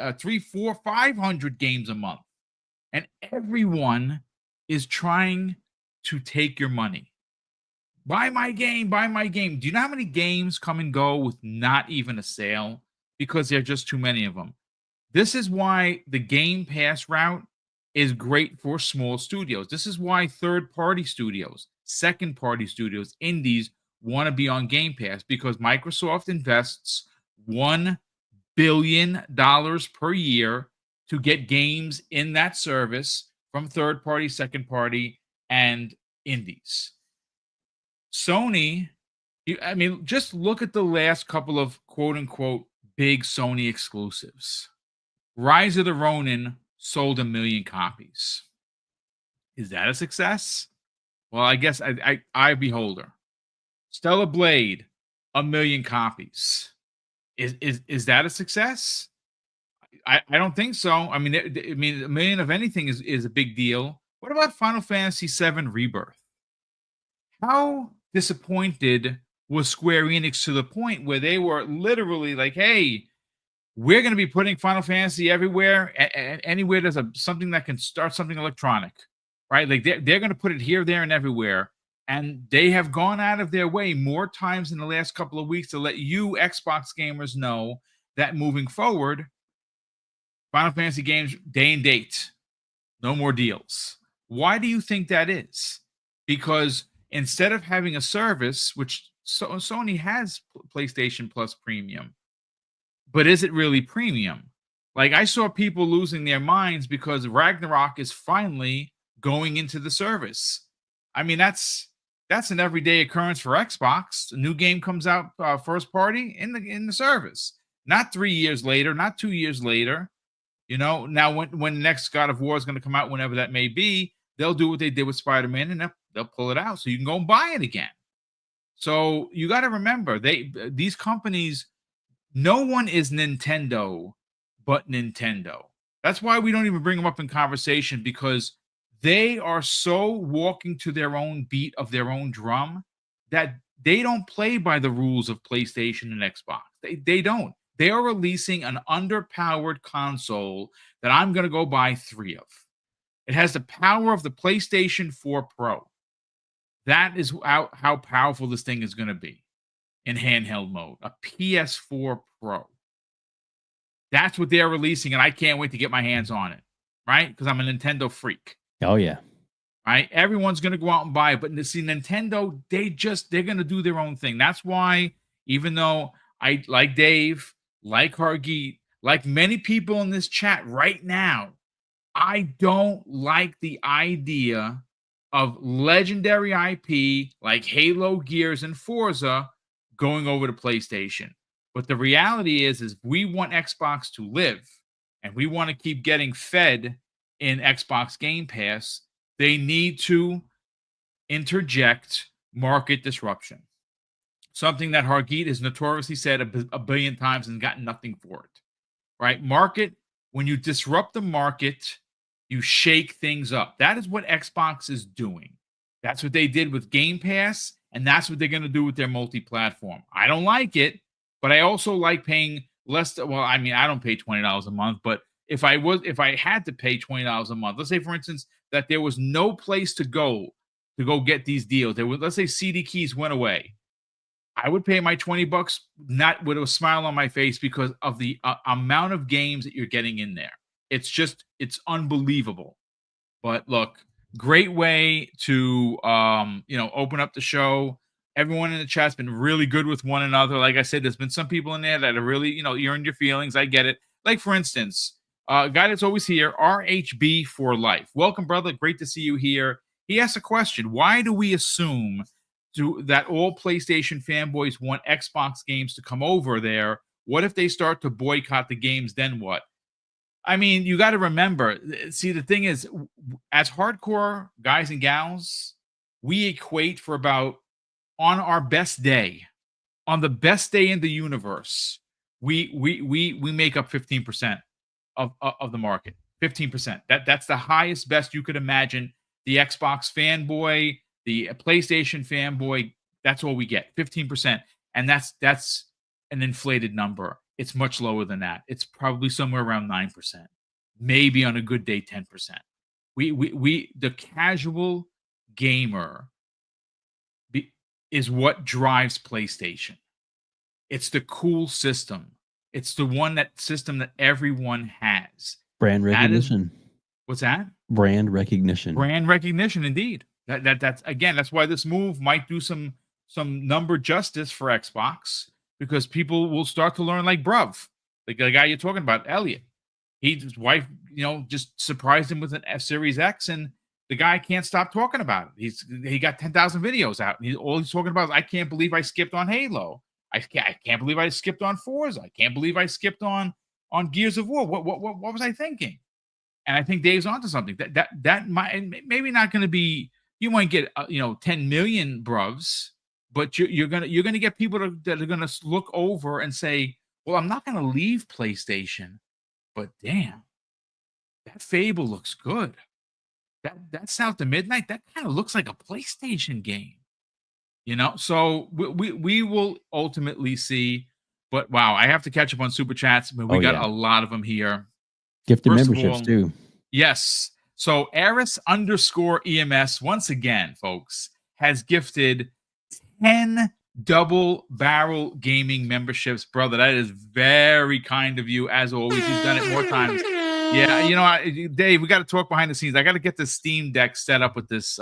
500 games a month, and everyone is trying to take your money. Buy my game, buy my game. Do you know how many games come and go with not even a sale because there are just too many of them? This is why the Game Pass route is great for small studios. This is why third-party studios, second-party studios, indies want to be on Game Pass, because Microsoft invests $1 billion per year to get games in that service from third-party, second-party, and indies. Sony, I mean, just look at the last couple of quote-unquote big Sony exclusives. Rise of the Ronin sold 1 million copies. Is that a success? Well, I guess I beholder. Stellar Blade, 1 million copies. Is that a success? I don't think so. I mean, 1 million of anything is a big deal. What about Final Fantasy VII Rebirth? How disappointed was Square Enix to the point where they were literally like, "Hey, we're going to be putting Final Fantasy everywhere, anywhere there's something that can start something electronic, right? Like they're going to put it here, there, and everywhere. And they have gone out of their way more times in the last couple of weeks to let you Xbox gamers know that moving forward, Final Fantasy games, day and date, no more deals. Why do you think that is? Because instead of having a service, which Sony has PlayStation Plus Premium, but is it really premium? Like I saw people losing their minds because Ragnarok is finally going into the service. I mean, that's an everyday occurrence for Xbox. A new game comes out first party in the service, not 3 years later, not 2 years later. You know, now when the next God of War is going to come out, whenever that may be, they'll do what they did with Spider-Man and they'll pull it out so you can go and buy it again. So you got to remember, these companies, no one is Nintendo but Nintendo. That's why we don't even bring them up in conversation, because they are so walking to their own beat of their own drum that they don't play by the rules of PlayStation and Xbox. They don't. They are releasing an underpowered console that I'm going to go buy 3 of. It has the power of the PlayStation 4 Pro. That is how powerful this thing is going to be in handheld mode. A PS4 Pro. That's what they're releasing, and I can't wait to get my hands on it, right? Because I'm a Nintendo freak. Oh, yeah. Right? Everyone's going to go out and buy it. But see, Nintendo, they're going to do their own thing. That's why, even though I like Dave, like Hargeet, like many people in this chat right now, I don't like the idea of legendary IP like Halo, Gears, and Forza going over to PlayStation. But the reality is we want Xbox to live, and we want to keep getting fed in Xbox Game Pass. They need to interject market disruption. Something that Hargeet has notoriously said a billion times and gotten nothing for it. Right? Market, when you disrupt the market, you shake things up. That is what Xbox is doing. That's what they did with Game Pass, and that's what they're going to do with their multi-platform. I don't like it, but I also like paying less. Well, I mean, I don't pay $20 a month, but if I had to pay $20 a month, let's say, for instance, that there was no place to go get these deals. Let's say CD keys went away. I would pay my $20, not with a smile on my face, because of the amount of games that you're getting in there. It's unbelievable. But look, great way to open up the show. Everyone in the chat's been really good with one another. Like I said, there's been some people in there that are really, you're in your feelings. I get it. Like, for instance, a guy that's always here, RHB for life. Welcome, brother. Great to see you here. He asked a question. Why do we assume that all PlayStation fanboys want Xbox games to come over there? What if they start to boycott the games? Then what? I mean, you got to remember, see, the thing is, as hardcore guys and gals, we equate for about, on our best day, on the best day in the universe, we make up 15% of the market. 15%. That's the highest best you could imagine. The Xbox fanboy, the PlayStation fanboy, that's all we get. 15%. And that's an inflated number. It's much lower than that. It's probably somewhere around 9%. Maybe on a good day, 10%. We the casual gamer is what drives PlayStation. It's the cool system. It's the system that everyone has. Brand recognition. What's that? Brand recognition. Brand recognition, indeed. That's why this move might do some number justice for Xbox, because people will start to learn, like bruv, the guy you're talking about, Elliot. His wife, just surprised him with an F Series X, and the guy can't stop talking about it. He got 10,000 videos out. And all he's talking about is, I can't believe I skipped on Halo. I can't believe I skipped on Forza. I can't believe I skipped on Gears of War. What was I thinking? And I think Dave's onto something. That might, maybe not going to be. You might get 10 million bruvs, but you're gonna get people that are gonna look over and say, well, I'm not gonna leave PlayStation, but damn, that Fable looks good. That South to Midnight, that kind of looks like a PlayStation game. So we will ultimately see But wow, I have to catch up on super chats. But we Oh, got yeah. a lot of them here. Gifted First of memberships all, too. Yes. So Eris_EMS, once again, folks, has gifted 10 double barrel gaming memberships. Brother, that is very kind of you, as always. You've done it more times. Yeah, Dave, we got to talk behind the scenes. I got to get the Steam Deck set up with this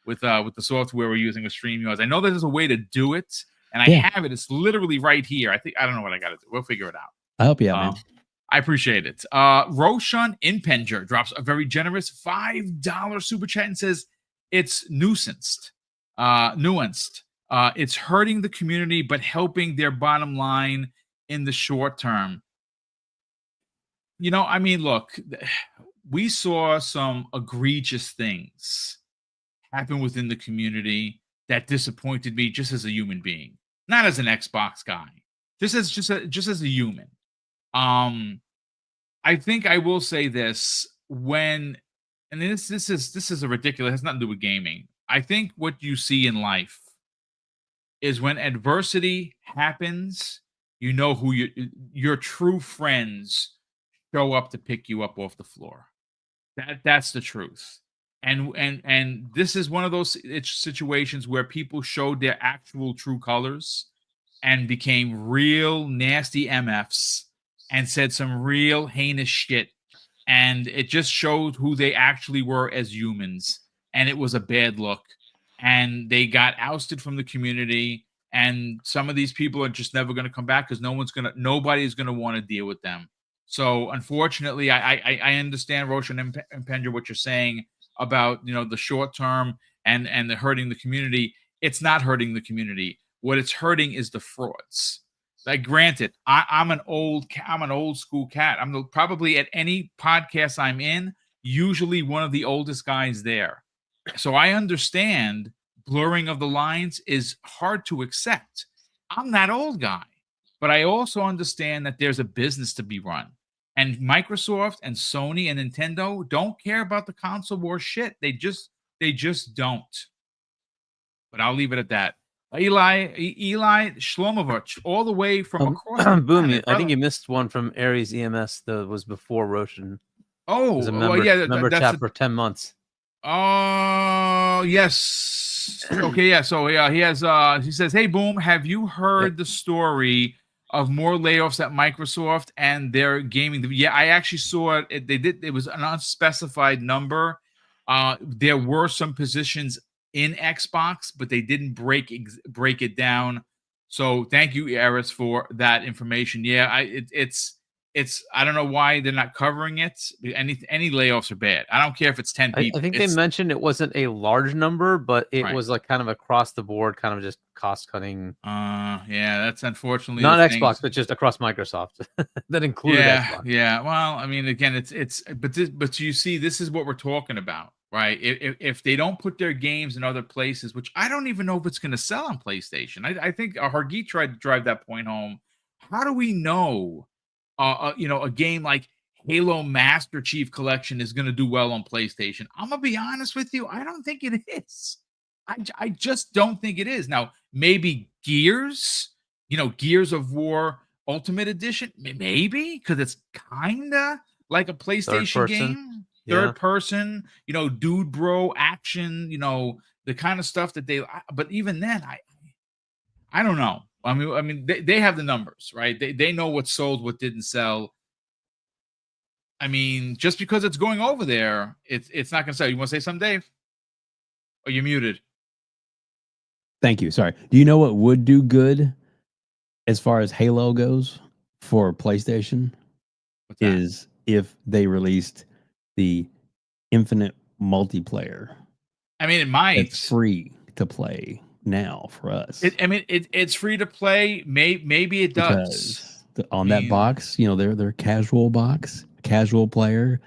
with the software we're using with StreamYards. I know there's a way to do it, and I have it. It's literally right here. I don't know what I got to do. We'll figure it out. I'll help you out, man. I appreciate it. Roshan Impenger drops a very generous $5 super chat and says, it's nuanced. It's hurting the community, but helping their bottom line in the short term. Look, we saw some egregious things happen within the community that disappointed me just as a human being, not as an Xbox guy, just as a human. I think I will say this and this is a ridiculous, it has nothing to do with gaming. I think what you see in life is when adversity happens, who your true friends show up to pick you up off the floor. That's the truth. And this is one of those situations where people showed their actual true colors and became real nasty MFs and said some real heinous shit. And it just showed who they actually were as humans. And it was a bad look. And they got ousted from the community. And some of these people are just never going to come back because nobody's going to want to deal with them. So unfortunately, I understand, Roshan and Pendra, what you're saying about, the short term and the hurting the community. It's not hurting the community. What it's hurting is the frauds. Like, granted, I'm an old school cat. I'm probably at any podcast I'm in, usually one of the oldest guys there. So I understand blurring of the lines is hard to accept. I'm that old guy, but I also understand that there's a business to be run. And Microsoft and Sony and Nintendo don't care about the console war shit. They just don't. But I'll leave it at that. Eli Shlomovich, all the way from across the Boom, planet, I think you missed one from Aries EMS that was before Roshan. Oh, a member, member chat for 10 months. Oh, yes. Okay, yeah. So he has he says, "Hey Boom, have you heard the story of more layoffs at Microsoft and their gaming?" Yeah, I actually saw it. It was an unspecified number. There were some positions in Xbox, but they didn't break it down. So thank you, Eris, for that information. Yeah, it's I don't know why they're not covering it. Any layoffs are bad. I don't care if it's 10 people. I think they mentioned it wasn't a large number, but it Right. was like kind of across the board, kind of just cost cutting. Yeah, that's unfortunately not the Xbox, thing. but just across Microsoft. That included Xbox. Yeah. Well, I mean, again, but you see, this is what we're talking about, right? If they don't put their games in other places, which I don't even know if it's going to sell on PlayStation. I think Hargeet tried to drive that point home. How do we know? A game like Halo Master Chief Collection is going to do well on PlayStation. I'm gonna be honest with you. I don't think it is. I just don't think it is. Now, maybe Gears, Gears of War Ultimate Edition, maybe because it's kind of like a PlayStation game, third person, dude bro action, the kind of stuff that they. But even then, I don't know. I mean, they have the numbers, right? They know what sold, what didn't sell. I mean, just because it's going over there, it's not going to sell. You want to say something, Dave? Or you're muted? Thank you. Sorry. Do you know what would do good as far as Halo goes for PlayStation? Is if they released the Infinite multiplayer. I mean, it might. It's free to play now for us. It's free to play. Maybe it does. On that box, their casual box, casual player,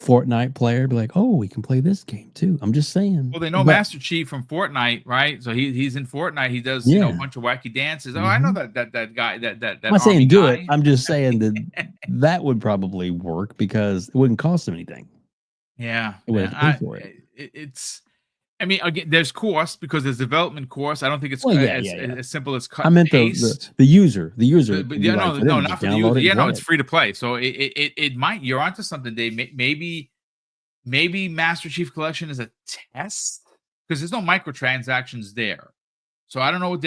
Fortnite player, be like, oh, we can play this game too. I'm just saying. Well, they know Master Chief from Fortnite, right? So he's in Fortnite. He does a bunch of wacky dances. Oh, I know that guy. That I'm not saying do it. I'm just saying that would probably work because it wouldn't cost them anything. Yeah, it would pay for it. I mean, again, there's cost because there's development cost. I don't think it's Well, yeah, as simple as cut I and meant paste. the user. The user But would be yeah, like no, for them no, to not just for the download user. it and Yeah, no, play it's it. free to play. So it might. You're onto something, Dave. Maybe Master Chief Collection is a test because there's no microtransactions there. So I don't know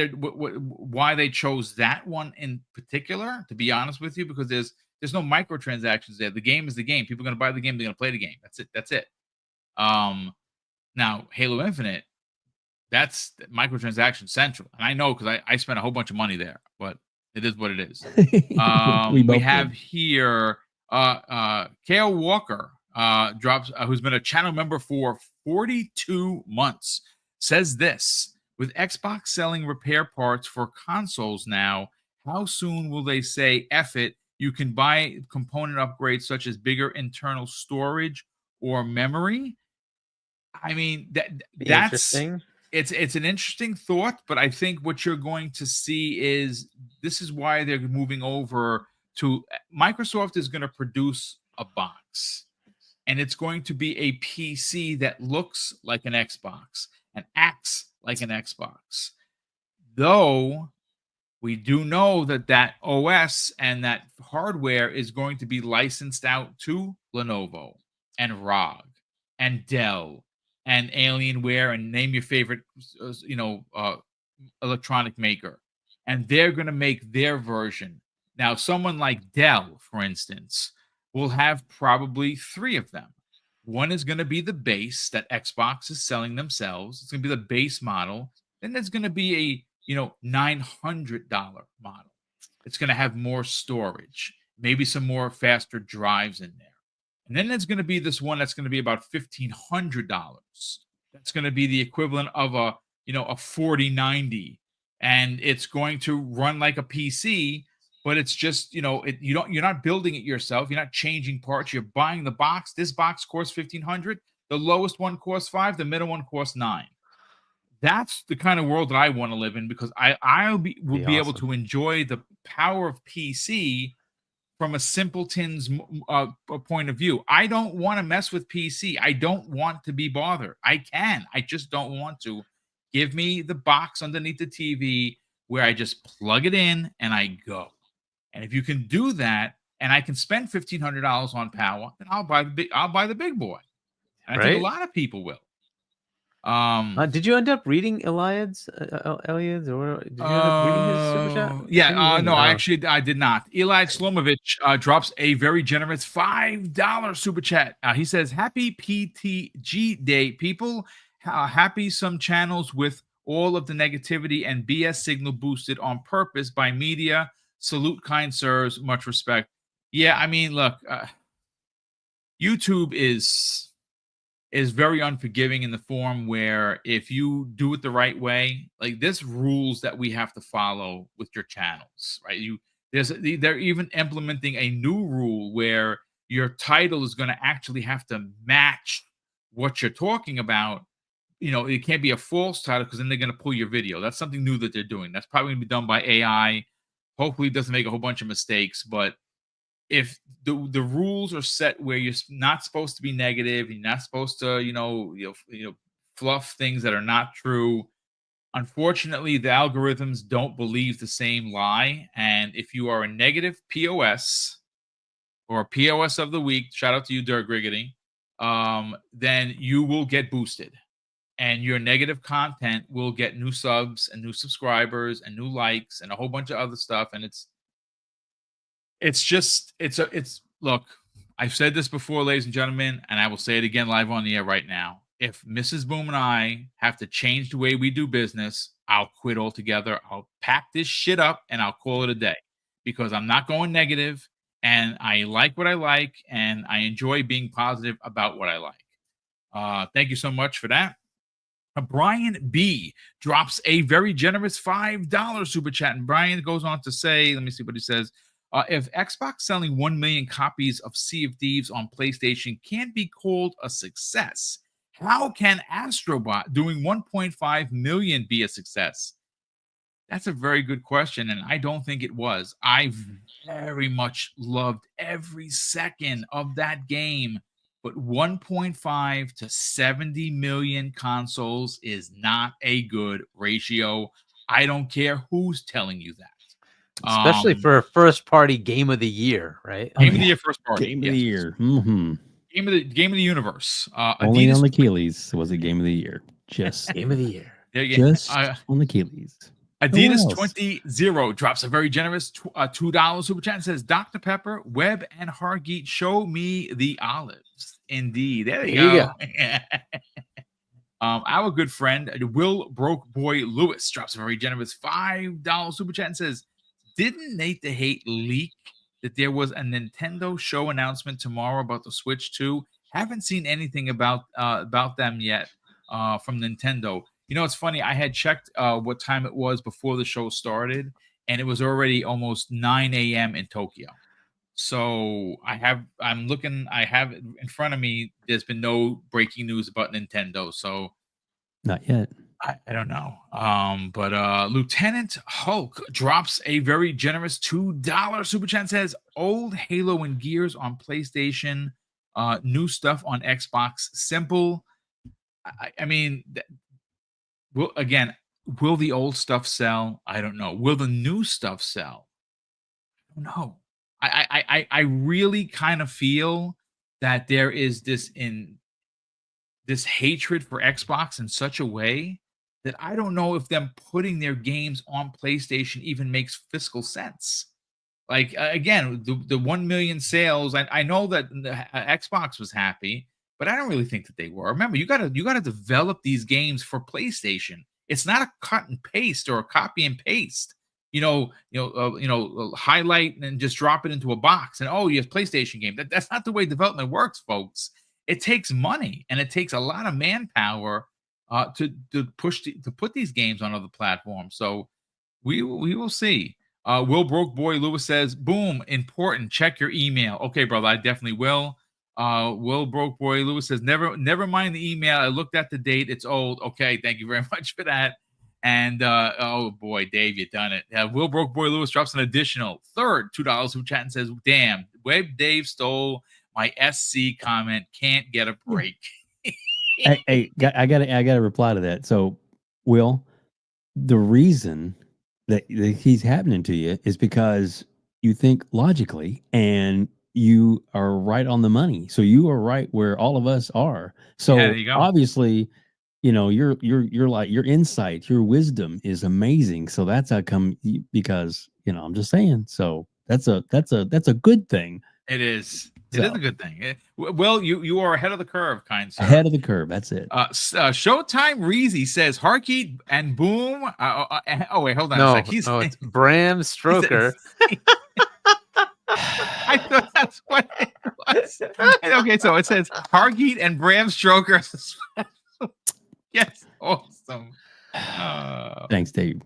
why they chose that one in particular. To be honest with you, because there's no microtransactions there. The game is the game. People are going to buy the game. They're going to play the game. That's it. That's it. Now Halo Infinite, that's microtransaction central, and I know because I spent a whole bunch of money there, but it is what it is. We We both have did. here Kale Walker drops, who's been a channel member for 42 months, says this: with Xbox selling repair parts for consoles now, how soon will they say F it? You can buy component upgrades such as bigger internal storage or memory. I mean, Be that's interesting. it's an interesting thought, but I think what you're going to see is this is why they're moving over to Microsoft is going to produce a box, and it's going to be a PC that looks like an Xbox and acts like an Xbox. Though we do know that OS and that hardware is going to be licensed out to Lenovo and ROG and Dell and Alienware and name your favorite, electronic maker, and they're going to make their version. Now, someone like Dell, for instance, will have probably three of them. One is going to be the base that Xbox is selling themselves. It's going to be the base model. Then there's going to be a $900 model. It's going to have more storage, maybe some more faster drives in there. And then there's going to be this one that's going to be about $1,500. That's going to be the equivalent of a 4090, and it's going to run like a PC, but it's just you're not building it yourself. You're not changing parts. You're buying the box. This box costs $1,500. The lowest one costs $5. The middle one costs $9. That's the kind of world that I want to live in because will Be be able awesome. to enjoy the power of PC from a simpleton's point of view. I don't want to mess with PC. I don't want to be bothered. I just don't want to. Give me the box underneath the TV where I just plug it in and I go. And if you can do that, and I can spend $1,500 on power, then I'll buy the big boy. And I think a Right? lot of people will. Did you end up reading Eliad's, or did you end up reading his super chat? I think you didn't. No, I did not. Eli Slomovich drops a very generous $5 super chat. He says, "Happy PTG Day, people. Happy some channels with all of the negativity and BS signal boosted on purpose by media. Salute, kind sirs. Much respect." Yeah, I mean, look, YouTube is very unforgiving in the form where if you do it the right way, like there's rules that we have to follow with your channels, right? They're even implementing a new rule where your title is going to actually have to match what you're talking about. It can't be a false title because then they're going to pull your video. That's something new that they're doing. That's probably going to be done by AI. Hopefully, it doesn't make a whole bunch of mistakes, but if the rules are set where you're not supposed to be negative, you're not supposed to, fluff things that are not true. Unfortunately, the algorithms don't believe the same lie. And if you are a negative POS or a POS of the week, shout out to you, Dirk Riggedy, then you will get boosted. And your negative content will get new subs and new subscribers and new likes and a whole bunch of other stuff. And look, I've said this before, ladies and gentlemen, and I will say it again live on the air right now. If Mrs. Boom and I have to change the way we do business, I'll quit altogether. I'll pack this shit up and I'll call it a day because I'm not going negative and I like what I like and I enjoy being positive about what I like. Thank you so much for that. Brian B drops a very generous $5 super chat. And Brian goes on to say, let me see what he says. If Xbox selling 1 million copies of Sea of Thieves on PlayStation can't be called a success, how can Astrobot doing 1.5 million be a success? That's a very good question, and I don't think it was. I very much loved every second of that game, but 1.5 to 70 million consoles is not a good ratio. I don't care who's telling you that. Especially for a first party game of the year, right? Game of the year, first party. Game of the year. Mm-hmm. Game of the universe. Only Adidas on the Keeleys was it game of the year. Just Game of the year. just on the Keeleys. Adidas 20 drops a very generous $2 super chat and says, Dr. Pepper, Webb, and Hargeet, show me the olives. Indeed. There you go. Our good friend Will Broke Boy Lewis drops a very generous $5 super chat and says, didn't Nate the Hate leak that there was a Nintendo show announcement tomorrow about the Switch 2? Haven't seen anything about them yet from Nintendo. You know, it's funny. I had checked what time it was before the show started, and it was already almost 9 a.m. in Tokyo. So I have it in front of me. There's been no breaking news about Nintendo. So not yet. I don't know. But Lieutenant Hulk drops a very generous $2 super chat and says, old Halo and Gears on PlayStation, new stuff on Xbox. Simple. I mean, will the old stuff sell? I don't know. Will the new stuff sell? I don't know. I really kind of feel that there is this hatred for Xbox in such a way that I don't know if them putting their games on PlayStation even makes fiscal sense. Like, again, the 1 million sales, I know that the Xbox was happy, but I don't really think that they were. Remember, you gotta develop these games for PlayStation. It's not a cut and paste or a copy and paste. Highlight and just drop it into a box and you have PlayStation game. That's not the way development works, folks. It takes money and it takes a lot of manpower to put these games on other platforms. So we will see. Will Broke Boy Lewis says, boom, important. Check your email. Okay, brother, I definitely will. Will Broke Boy Lewis says, never mind the email. I looked at the date. It's old. Okay, thank you very much for that. And oh boy, Dave, you done it. Will Broke Boy Lewis drops an additional third $2 super chat and says, damn, Web Dave stole my SC comment. Can't get a break. I gotta reply to that. So, Will, the reason that he's happening to you is because you think logically and you are right on the money. So you are right where all of us are. So there you go. Obviously, you're like, your insight, your wisdom is amazing. So that's how come, because I'm just saying. So that's a good thing. It is. It is a good thing. Well, you are ahead of the curve, kind sir. Ahead of the curve. That's it. Showtime Reezy says Harkeet and Boom. Wait, hold on a sec. It's Bram Stroker. I thought that's what it was. Okay, so it says Hargeet and Bram Stroker. Yes, awesome. Thanks, Dave.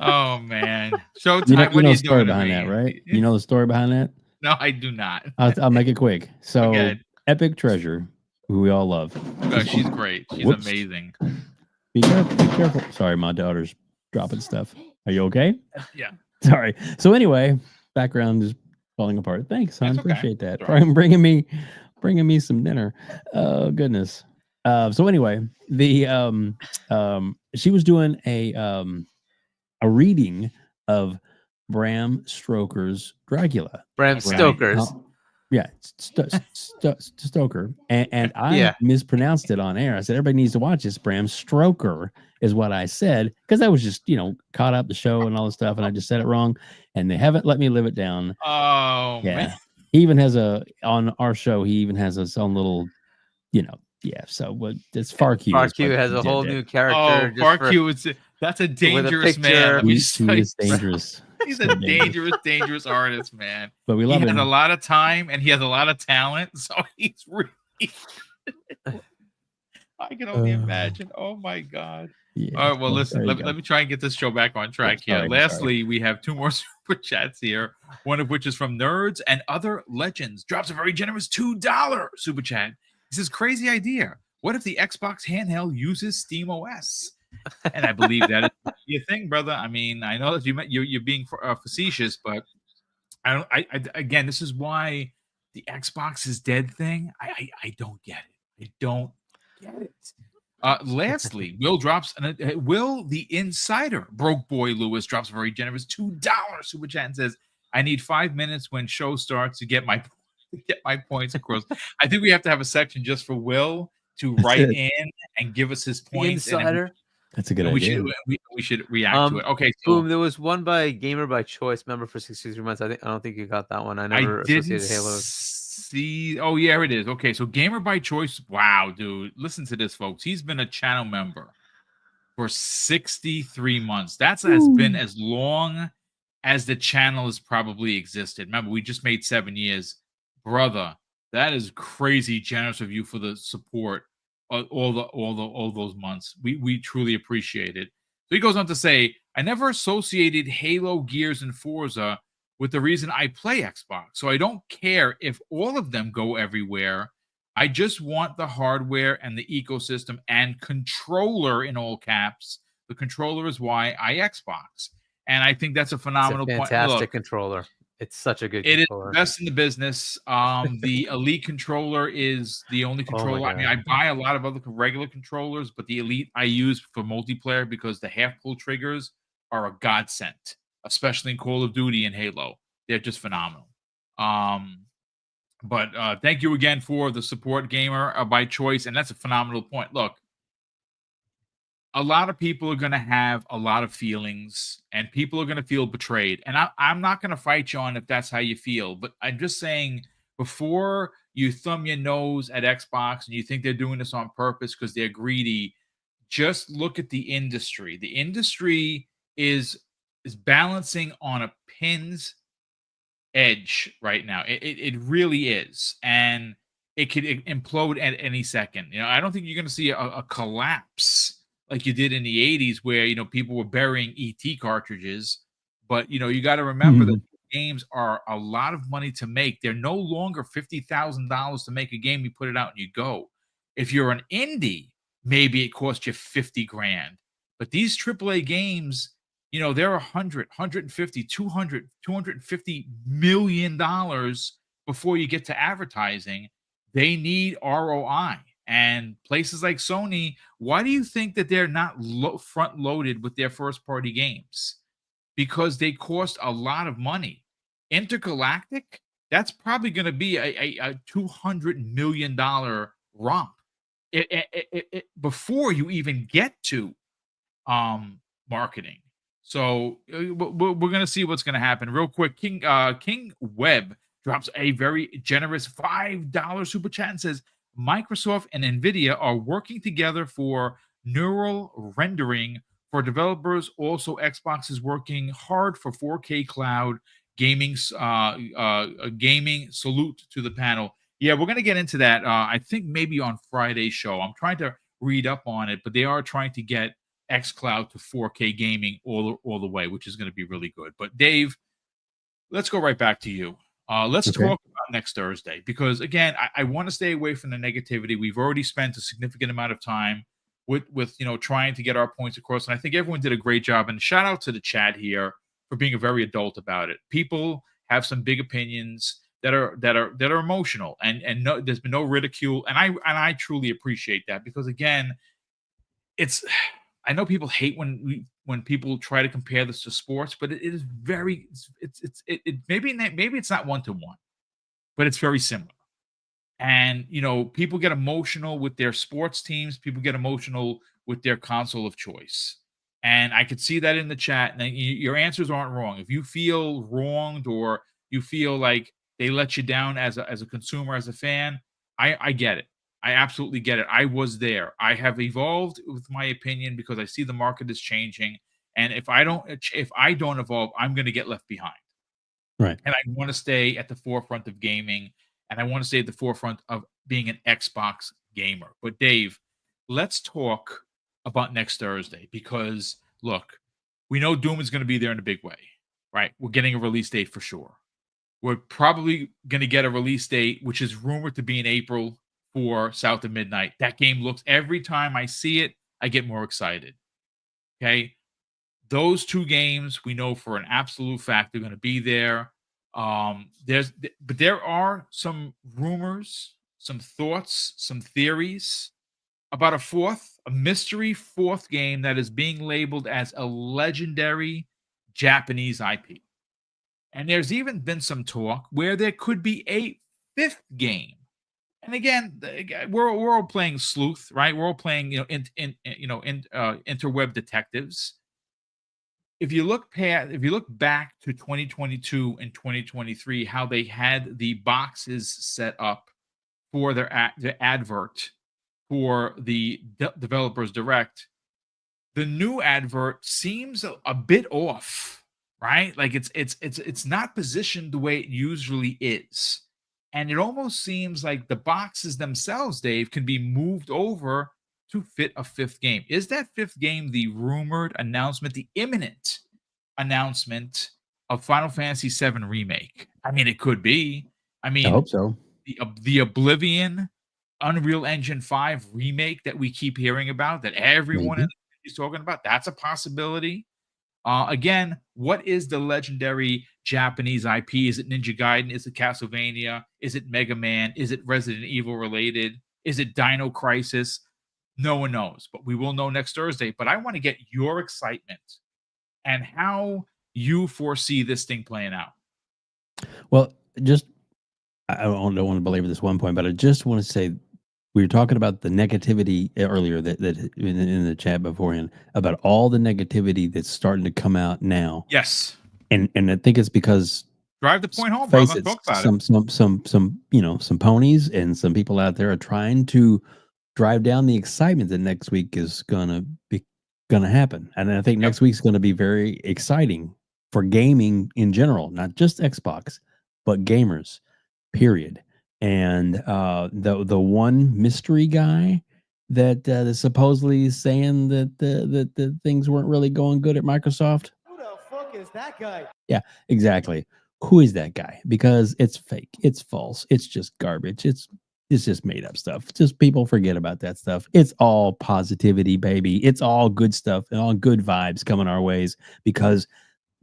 Oh man, Showtime. You know the story behind that, right? You know the story behind that? No, I do not. I'll make it quick. So, Epic Treasure, who we all love. Oh, she's great. She's amazing. Be careful. Be careful. Sorry, my daughter's dropping stuff. Are you okay? Yeah. Sorry. So anyway, background is falling apart. Thanks, son. Okay. Appreciate that. Bringing me some dinner. Oh goodness. So anyway, the she was doing a reading of Bram Stoker's Dracula. Bram Stoker's. Stoker. And I mispronounced it on air. I said, everybody needs to watch this. Bram Stoker is what I said, because I was just, caught up the show and all this stuff, and I just said it wrong, and they haven't let me live it down. Oh, yeah. Man. He even has on our show, he even has his own little, so it's FarQ. FarQ has a whole new character. Oh, FarQ, that's a dangerous man. He is dangerous. He's a dangerous artist, man. But we love him. He has a lot of time and he has a lot of talent, so he's really. I can only imagine. Oh my god! Yeah, all right, well, listen. Let me try and get this show back on track here. Lastly, we have two more super chats here. One of which is from Nerds and Other Legends. Drops a very generous $2 super chat. He says, "Crazy idea. What if the Xbox handheld uses Steam OS?" And I believe that is your thing, brother. I mean, I know that you're being facetious, but I again, this is why the Xbox is dead thing, I don't get it. I don't get it. Lastly, Will the Insider, Broke Boy Lewis, drops a very generous $2 super chat and says, I need 5 minutes when show starts to get my points across. I think we have to have a section just for Will to That's write it. in and give us his The points, and then Insider. That's a good we idea. should react to it. Okay, so Boom. There was one by Gamer by Choice, member for 63 months. I don't think you got that one. I I never didn't associated Halo. see. Oh, yeah, it is. Okay, so Gamer by Choice. Wow, dude. Listen to this, folks. He's been a channel member for 63 months. That has been as long as the channel has probably existed. Remember, we just made 7 years. Brother, that is crazy generous of you for the support all those months. We truly appreciate it. So he goes on to say, I never associated Halo, Gears, and Forza with the reason I play Xbox. So I don't care if all of them go everywhere. I just want the hardware and the ecosystem and controller in all caps. The controller is why I Xbox. And I think that's a It's a phenomenal point. fantastic Look, controller. It's such a good it is controller. the best in the business. The Elite controller is the only Oh my controller. I mean, God. I buy a lot of other regular controllers, but the Elite I use for multiplayer because the half pull triggers are a godsend, especially in Call of Duty and Halo. They're just phenomenal. But thank you again for the support, Gamer by Choice, and that's a phenomenal point. Look, a lot of people are going to have a lot of feelings, and people are going to feel betrayed. And I'm not going to fight you on if that's how you feel, but I'm just saying, before you thumb your nose at Xbox and you think they're doing this on purpose because they're greedy, just look at the industry. The industry is balancing on a pin's edge right now. It really is, and it could implode at any second. You know, I don't think you're going to see a collapse like you did in the '80s, where people were burying ET cartridges. But you got to remember that games are a lot of money to make. They're no longer $50,000 to make a game. You put it out and you go. If you're an indie, maybe it costs you 50 grand. But these AAA games, they're 100, 150, 200, 250 million dollars before you get to advertising. They need ROI. And places like Sony, why do you think that they're not front loaded with their first party games? Because they cost a lot of money. Intergalactic, that's probably going to be a $200 million romp before you even get to marketing. So we're going to see what's going to happen real quick. King Webb drops a very generous $5 super chat and says, Microsoft and Nvidia are working together for neural rendering for developers. Also, Xbox is working hard for 4K cloud gaming. Gaming. Salute to the panel. Yeah, we're going to get into that. I think maybe on Friday's show. I'm trying to read up on it, but they are trying to get xCloud to 4K gaming all the way, which is going to be really good. But Dave, let's go right back to you. Let's talk about next Thursday, because again, I want to stay away from the negativity. We've already spent a significant amount of time with trying to get our points across, and I think everyone did a great job. And shout out to the chat here for being a very adult about it. People have some big opinions that are emotional, and no, there's been no ridicule, and I truly appreciate that, because again, I know people hate when people try to compare this to sports, but it is very maybe it's not 1-to-1, but it's very similar. And people get emotional with their sports teams, people get emotional with their console of choice. And I could see that in the chat. And your answers aren't wrong. If you feel wronged, or you feel like they let you down as a consumer, as a fan, I get it. I absolutely get it. I was there. I have evolved with my opinion because I see the market is changing. And if I don't evolve, I'm going to get left behind. Right. And I want to stay at the forefront of gaming, and I want to stay at the forefront of being an Xbox gamer. But Dave, let's talk about next Thursday, because look, we know Doom is going to be there in a big way, right? We're getting a release date for sure. We're probably going to get a release date, which is rumored to be in April, for South of Midnight. That game looks, every time I see it, I get more excited. Okay. Those two games, we know for an absolute fact they're going to be there. But there are some rumors, some thoughts, some theories about a mystery fourth game that is being labeled as a legendary Japanese IP. And there's even been some talk where there could be a fifth game. And again, we're all playing sleuth, right? We're all playing, interweb detectives. If you look back to 2022 and 2023, how they had the boxes set up for their advert for the developers direct, the new advert seems a bit off, right? Like it's not positioned the way it usually is. And it almost seems like the boxes themselves, Dave, can be moved over to fit a fifth game. Is that fifth game the rumored announcement, the imminent announcement of Final Fantasy VII Remake? I mean, it could be. I I mean, hope so. the Oblivion Unreal Engine 5 remake that we keep hearing about, that everyone Maybe. is talking about, that's a possibility. Again, what is the legendary Japanese IP? Is it Ninja Gaiden? Is it Castlevania? Is it Mega Man? Is it Resident Evil related? Is it Dino Crisis? No one knows, but we will know next Thursday. But I want to get your excitement and how you foresee this thing playing out. Well, just I don't want to belabor this one point, but I just want to say we were talking about the negativity earlier that in the chat beforehand about all the negativity that's starting to come out now. Yes. And I think it's because Drive the point home, face brother. it, Talk about it. some ponies and some people out there are trying to drive down the excitement that next week is gonna happen. And I think next week's gonna be very exciting for gaming in general, not just Xbox, but gamers, period. And the one mystery guy that is supposedly saying that the things weren't really going good at Microsoft. Who the fuck is that guy? Yeah, exactly. Who is that guy? Because it's fake, it's false, it's just garbage, it's just made up stuff. Just people forget about that stuff. It's all positivity, baby. It's all good stuff and all good vibes coming our ways because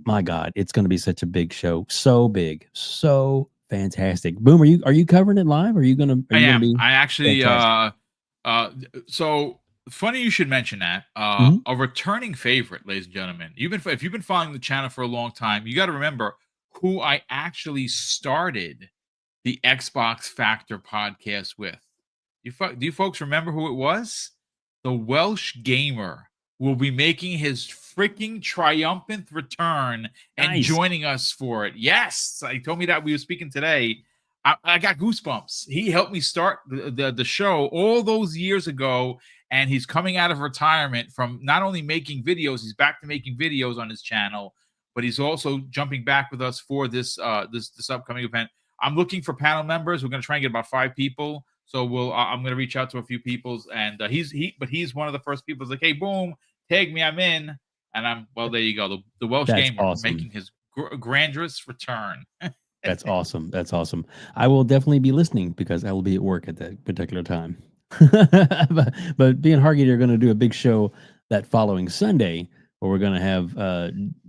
my God, it's going to be such a big show. So big, so fantastic. Boom, are you covering it live? Are you gonna be I actually so funny you should mention that. A returning favorite, ladies and gentlemen. If you've been following the channel for a long time, you got to remember who I actually started the Xbox Factor podcast with. Do you folks remember who it was? The Welsh Gamer will be making his freaking triumphant return and joining us for it. Yes, he told me that we were speaking today. I got goosebumps. He helped me start the show all those years ago, and he's coming out of retirement from not only making videos, he's back to making videos on his channel, but he's also jumping back with us for this upcoming event. I'm looking for panel members. We're going to try and get about 5 people. So I'm going to reach out to a few people, and he's one of the first people. Who's like, hey, boom, tag me, I'm in, and there you go. The Welsh Gamer awesome. Making his grandiose return. That's awesome. That's awesome. I will definitely be listening because I will be at work at that particular time. but being Hargey, they're going to do a big show that following Sunday where we're going to have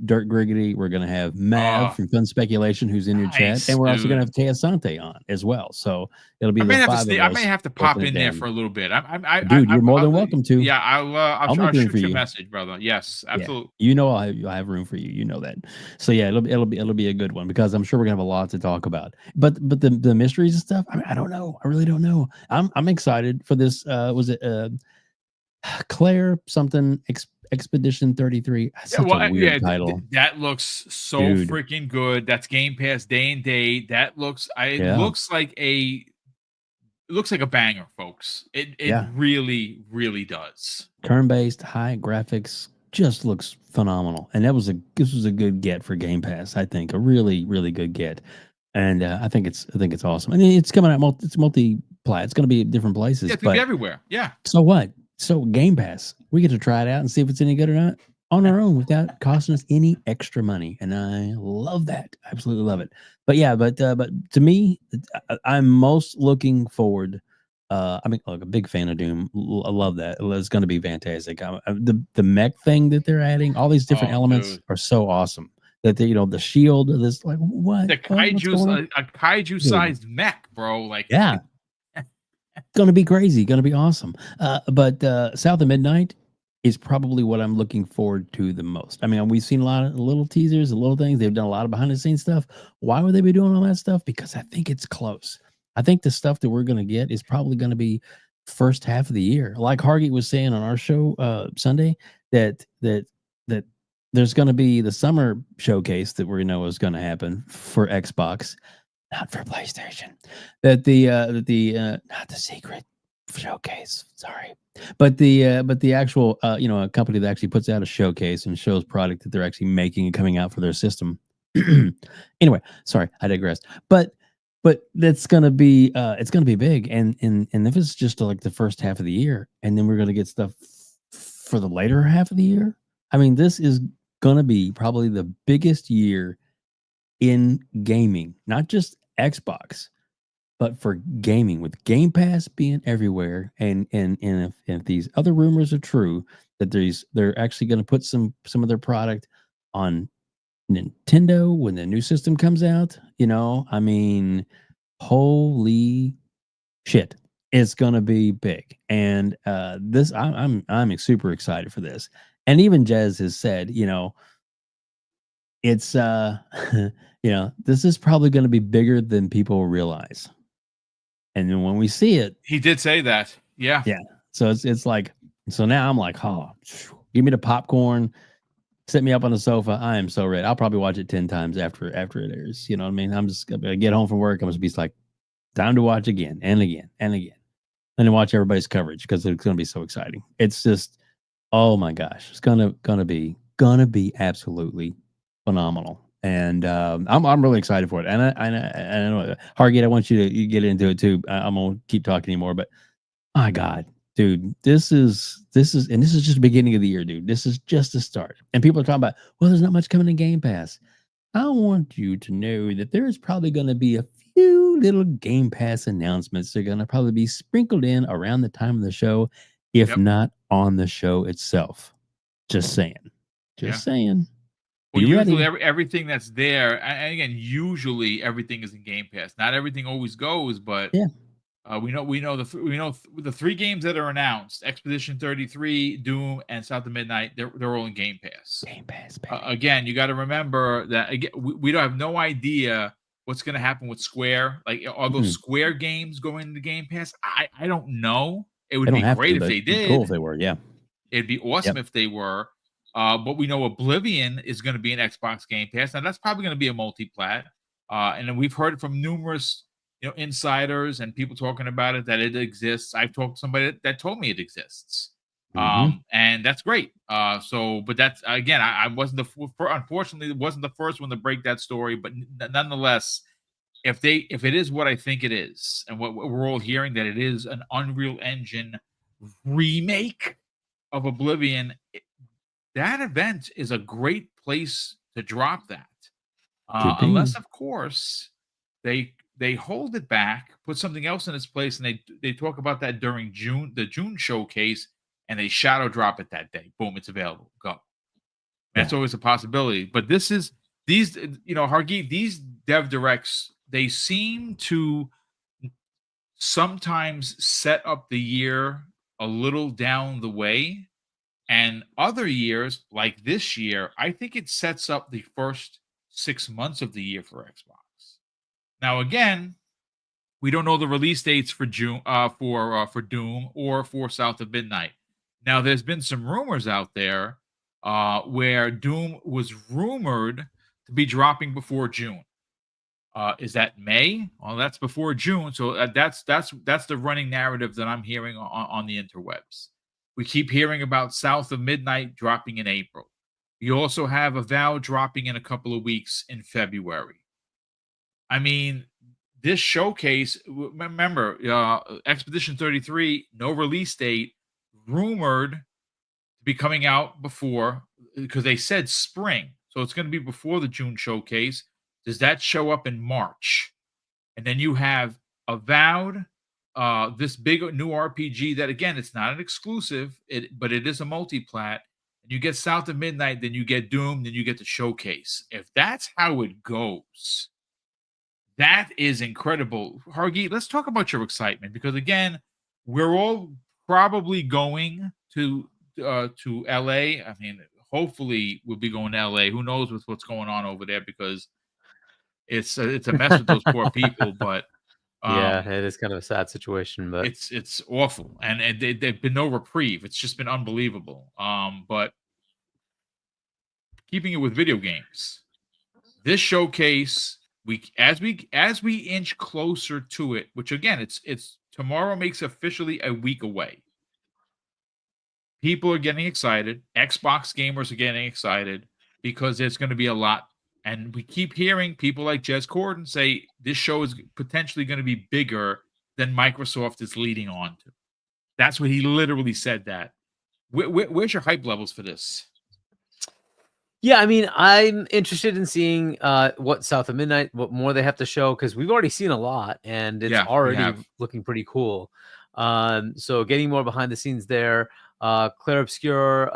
Dirt Griggity. We're going to have Mav from Fun Speculation, who's in your chat. And we're also going to have Taya Sante on as well. So it'll be I the 5 of us. I may have to pop in there for a little bit. Dude, you're more than welcome to. Yeah, I'll shoot you a message, brother. Yes, absolutely. Yeah, you know I'll have room for you. You know that. So yeah, it'll be a good one because I'm sure we're gonna have a lot to talk about. But the mysteries and stuff, I don't know. I really don't know. I'm excited for this. Was it Claire something Expedition 33? Such a weird title. That looks so freaking good. That's Game Pass day and date. That looks looks like a banger, folks. It really, really does. Turn-based, high graphics, just looks phenomenal. And this was a good get for Game Pass. I think a really, really good get. And I think it's awesome. And it's coming out. It's multi-plat. It's going to be at different places. Yeah, it's going to be everywhere. Yeah. So what? So Game Pass, we get to try it out and see if it's any good or not on our own without costing us any extra money. And I love that. Absolutely love it. But yeah, but to me, I'm most looking forward. I mean, look, a big fan of Doom. I love that. It's going to be fantastic. The mech thing that they're adding, all these different elements are so awesome. that the shield of this, like, what? The What's going on? a kaiju sized mech, bro. Like, Yeah, gonna be crazy, gonna be awesome. But South of Midnight is probably what I'm looking forward to the most. I mean, we've seen a lot of little teasers, little things. They've done a lot of behind the scenes stuff. Why would they be doing all that stuff? Because I think it's close. I think the stuff that we're gonna get is probably gonna be first half of the year. Like Hargit was saying on our show Sunday, that there's gonna be the summer showcase that we know is gonna happen for Xbox, not for PlayStation. That the not the secret showcase, sorry, but the actual a company that actually puts out a showcase and shows product that they're actually making and coming out for their system. Anyway, sorry, I digress. But that's gonna be it's gonna be big, and if it's just like the first half of the year, and then we're gonna get stuff for the later half of the year. I mean, this is gonna be probably the biggest year in gaming, not just Xbox, but for gaming, with Game Pass being everywhere. And if these other rumors are true, that they're actually going to put some of their product on Nintendo when the new system comes out, I mean, holy shit, it's going to be big. And this, I'm super excited for this. And even Jez has said, it's this is probably going to be bigger than people realize. And then when we see it, he did say that. Yeah. yeah. So it's like, so now I'm like, oh, give me the popcorn, set me up on the sofa. I am so ready. I'll probably watch it 10 times after it airs. You know what I mean? I'm just gonna get home from work. I'm just be like, time to watch again and again and again, and then watch everybody's coverage because it's gonna be so exciting. It's just, oh my gosh, it's gonna be absolutely phenomenal. And I'm really excited for it. And I know, Hargate, I want you to get into it too. I'm gonna keep talking anymore, but my God, dude, this is just the beginning of the year, dude. This is just the start. And people are talking about, well, there's not much coming in Game Pass. I want you to know that there's probably going to be a few little Game Pass announcements. They're going to probably be sprinkled in around the time of the show, if not on the show itself. Just saying. Just saying. Well, Be usually ready. everything that's there, and again, usually everything is in Game Pass. Not everything always goes, but Yeah. we know the 3 games that are announced: Expedition 33, Doom, and South of Midnight. They're all in Game Pass. Game Pass, baby. Again, you got to remember that again, we don't have no idea what's going to happen with Square. Like, are those Square games going into Game Pass? I don't know. It would be great if they did. Cool if they were, yeah. It'd be awesome if they were. But we know Oblivion is going to be an Xbox Game Pass. Now that's probably going to be a multi-plat. And then we've heard from numerous, insiders and people talking about it, that it exists. I've talked to somebody that told me it exists. And that's great. But that's, again, I wasn't unfortunately, it wasn't the first one to break that story, but nonetheless, if it is what I think it is, and what we're all hearing, that it is an Unreal Engine remake of Oblivion, that event is a great place to drop that. Unless, of course, they hold it back, put something else in its place, and they talk about that during the June showcase, and they shadow drop it that day. Boom, it's available. Go. That's always a possibility. But these Hargeet, these dev directs, they seem to sometimes set up the year a little down the way. And other years, like this year, I think it sets up the first 6 months of the year for Xbox. Now, again, we don't know the release dates for June, for Doom or for South of Midnight. Now, there's been some rumors out there where Doom was rumored to be dropping before June. Is that May? Well, that's before June. So that's the running narrative that I'm hearing on the interwebs. We keep hearing about South of Midnight dropping in April. You also have Avowed dropping in a couple of weeks in February. I mean, this showcase, remember, Expedition 33, no release date, rumored to be coming out before, because they said spring. So it's going to be before the June showcase. Does that show up in March? And then you have Avowed, this big new RPG that, again, it's not an exclusive, but it is a multi-plat. You get South of Midnight, then you get Doom, then you get the showcase. If that's how it goes, that is incredible. Hargi, let's talk about your excitement, because again, we're all probably going to LA. I mean, hopefully we'll be going to LA. Who knows with what's going on over there, because it's a mess with those poor people, but Yeah, it is kind of a sad situation, but it's awful, and they've been no reprieve. It's just been unbelievable. But keeping it with video games, this showcase, as we inch closer to it, which again, it's tomorrow makes officially a week away. People are getting excited. Xbox gamers are getting excited because there's going to be a lot. And we keep hearing people like Jez Corden say this show is potentially going to be bigger than Microsoft is leading on to. That's what he literally said. That. Where's your hype levels for this? yeah, I mean, I'm interested in seeing what South of Midnight, what more they have to show, because we've already seen a lot and it's already looking pretty cool. So getting more behind the scenes there. Claire Obscure,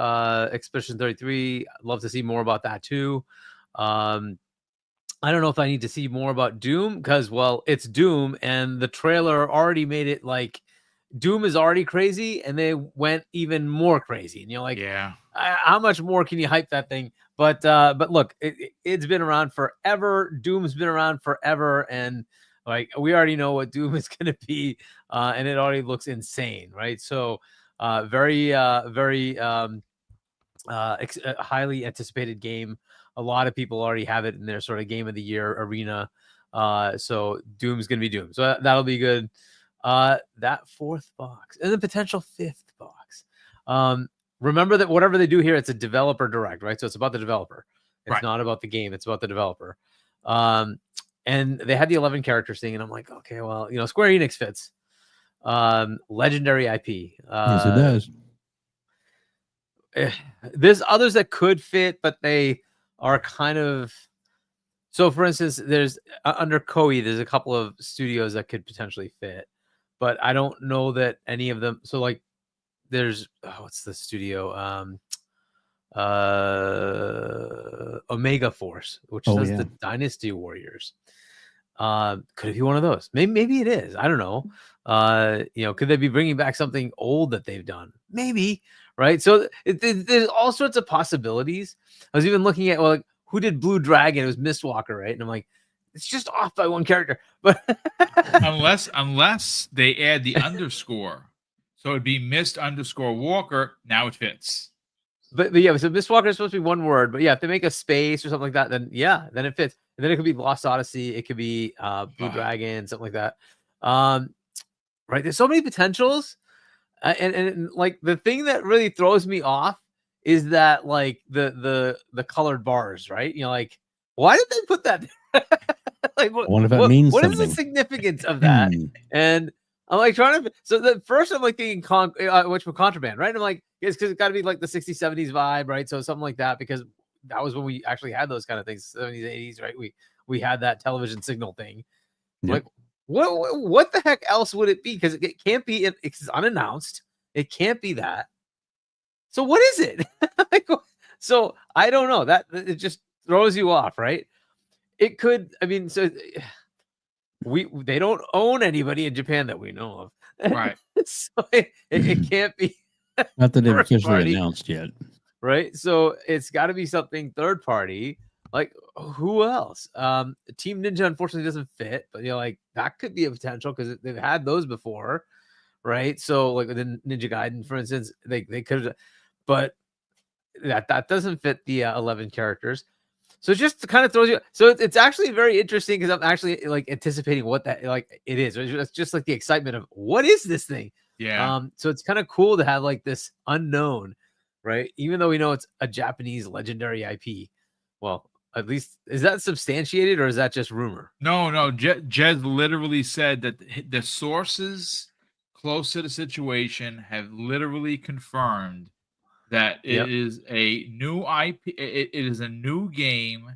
Expedition 33. I'd love to see more about that too. I don't know if I need to see more about Doom, because, well, it's Doom, and the trailer already made it like Doom is already crazy, and they went even more crazy. And you're like, yeah, how much more can you hype that thing? But look, it's been around forever. Doom's been around forever, and like we already know what Doom is going to be, and it already looks insane, right? So, very highly anticipated game. A lot of people already have it in their sort of game of the year arena. So Doom's gonna be Doom. So that'll be good. That fourth box and the potential fifth box. Remember that whatever they do here, it's a developer direct, right? So it's about the developer. It's not about the game. It's about the developer. And they had the 11 characters thing, and I'm like, okay, well, Square Enix fits. Legendary IP. Yes, it does. There's others that could fit, but they are kind of. So, for instance, there's under Koei, there's a couple of studios that could potentially fit, but I don't know that any of them. So, like, there's what's the studio? Omega Force, which says the Dynasty Warriors. Could it be one of those? Maybe it is. I don't know. Could they be bringing back something old that they've done? Maybe, right? So there's all sorts of possibilities. I was even looking at, well, like, who did Blue Dragon? It was Mistwalker, right? And I'm like, it's just off by one character. But unless they add the underscore, so it'd be Mist_Walker. Now it fits. But yeah, so Mistwalker is supposed to be one word. But yeah, if they make a space or something like that, then then it fits. And then it could be Lost Odyssey. It could be Blue Dragon, something like that. Right? There's so many potentials. And like the thing that really throws me off is that like the colored bars, right? Like, why did they put that there? Like, what is the significance of that? And I'm like trying to. So the first I'm like thinking which was Contraband, right? I'm like, it's because it's got to be like the 60s, 70s vibe, right? So something like that, because that was when we actually had those kind of things, 70s, 80s, right? We had that television signal thing. Yep. Like, what the heck else would it be? Because it can't be. It's unannounced. It can't be that. So what is it? So I don't know. That it just throws you off, right? It could. I mean, so they don't own anybody in Japan that we know of, right? So it can't be. Not that they've officially announced yet, right? So it's got to be something third party. Like, who else? Team Ninja unfortunately doesn't fit, but like that could be a potential because they've had those before, right? So like within Ninja Gaiden, for instance, they could, but that doesn't fit the 11 characters. So just kind of throws you. So it's actually very interesting because I'm actually like anticipating what that like it is. It's just like the excitement of what is this thing? Yeah. So it's kind of cool to have like this unknown, right? Even though we know it's a Japanese legendary IP. Well, at least is that substantiated or is that just rumor? No. Jez literally said that the sources close to the situation have literally confirmed that it is a new IP. It is a new game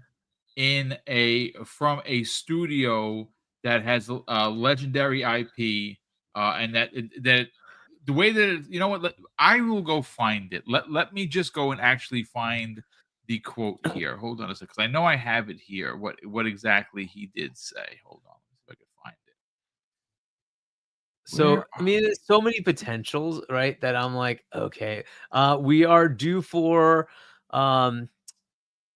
from a studio that has a legendary IP, and that the way that you know what, I will go find it. Let me just go and actually find the quote here. Hold on a second, because I know I have it here. What exactly he did say? Hold on, let's see if I can find it. So, Where I mean, are there's so many potentials, right? That I'm like, okay, we are due for,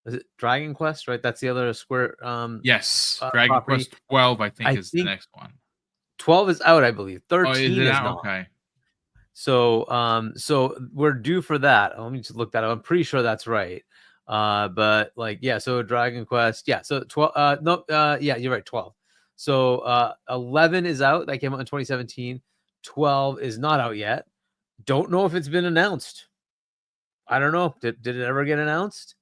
is it Dragon Quest, right? That's the other Square Yes, Dragon property. Quest 12, I think, I is the think next one. 12 is out, I believe. Oh, is 13 it is out? not. Okay. So we're due for that. Let me just look that up. I'm pretty sure that's right. But like, yeah, so Dragon Quest, yeah, so 12, no, yeah, you're right, 12. So 11 is out. That came out in 2017. 12 is not out yet. Don't know if it's been announced. I don't know. Did it ever get announced?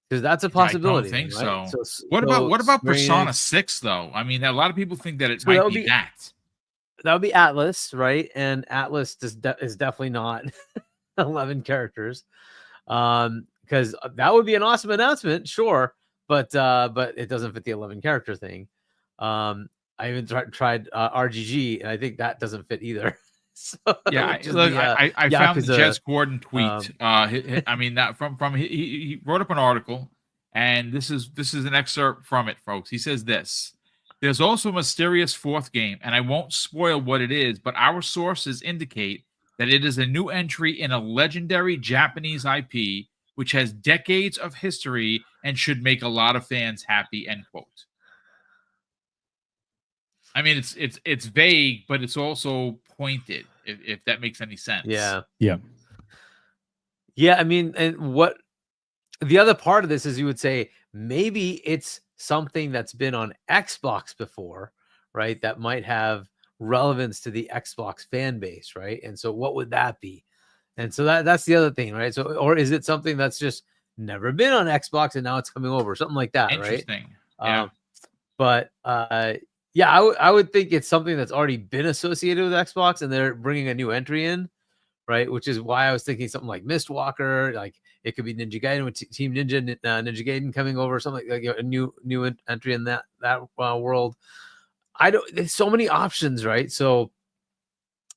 Because that's a Yeah, I don't possibility, then, think right? so. What about Square Persona Enix, 6 though? I mean, a lot of people think that it so that might would be be that. Atlas, right? And Atlas is definitely not 11 characters. Because that would be an awesome announcement, sure, but it doesn't fit the 11 character thing. I even tried RGG, and I think that doesn't fit either. So Yeah, which is look, the I found the Yakuza. Jez Gordon tweet. I mean, that from he wrote up an article, and this is an excerpt from it, folks. He says this: "There's also a mysterious fourth game, and I won't spoil what it is, but our sources indicate that it is a new entry in a legendary Japanese IP, which has decades of history and should make a lot of fans happy." End quote. I mean, it's vague, but it's also pointed. If that makes any sense. Yeah. Yeah. Yeah, I mean, and what the other part of this is, you would say maybe it's something that's been on Xbox before, right? That might have relevance to the Xbox fan base, right? And so what would that be? And so that's the other thing, right? So, or is it something that's just never been on Xbox and now it's coming over, something like that, right? Interesting. Yeah. Um, but yeah, I would think it's something that's already been associated with Xbox, and they're bringing a new entry in, right? Which is why I was thinking something like Mistwalker, like it could be Ninja Gaiden with Team Ninja, Ninja Gaiden coming over, something like a new entry in that world. I don't. There's so many options, right? So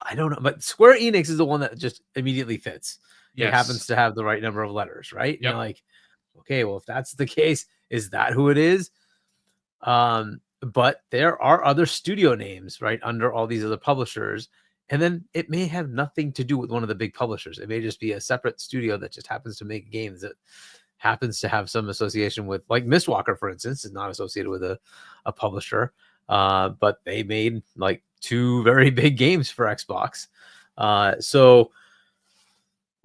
I don't know, but Square Enix is the one that just immediately fits. It happens Yes. to have the right number of letters, right? And Yep. you're like, okay, well, if that's the case, is that who it is? But there are other studio names, right, under all these other publishers. And then it may have nothing to do with one of the big publishers. It may just be a separate studio that just happens to make games that happens to have some association with, like Mistwalker, for instance, is not associated with a publisher. But they made like 2 very big games for Xbox. So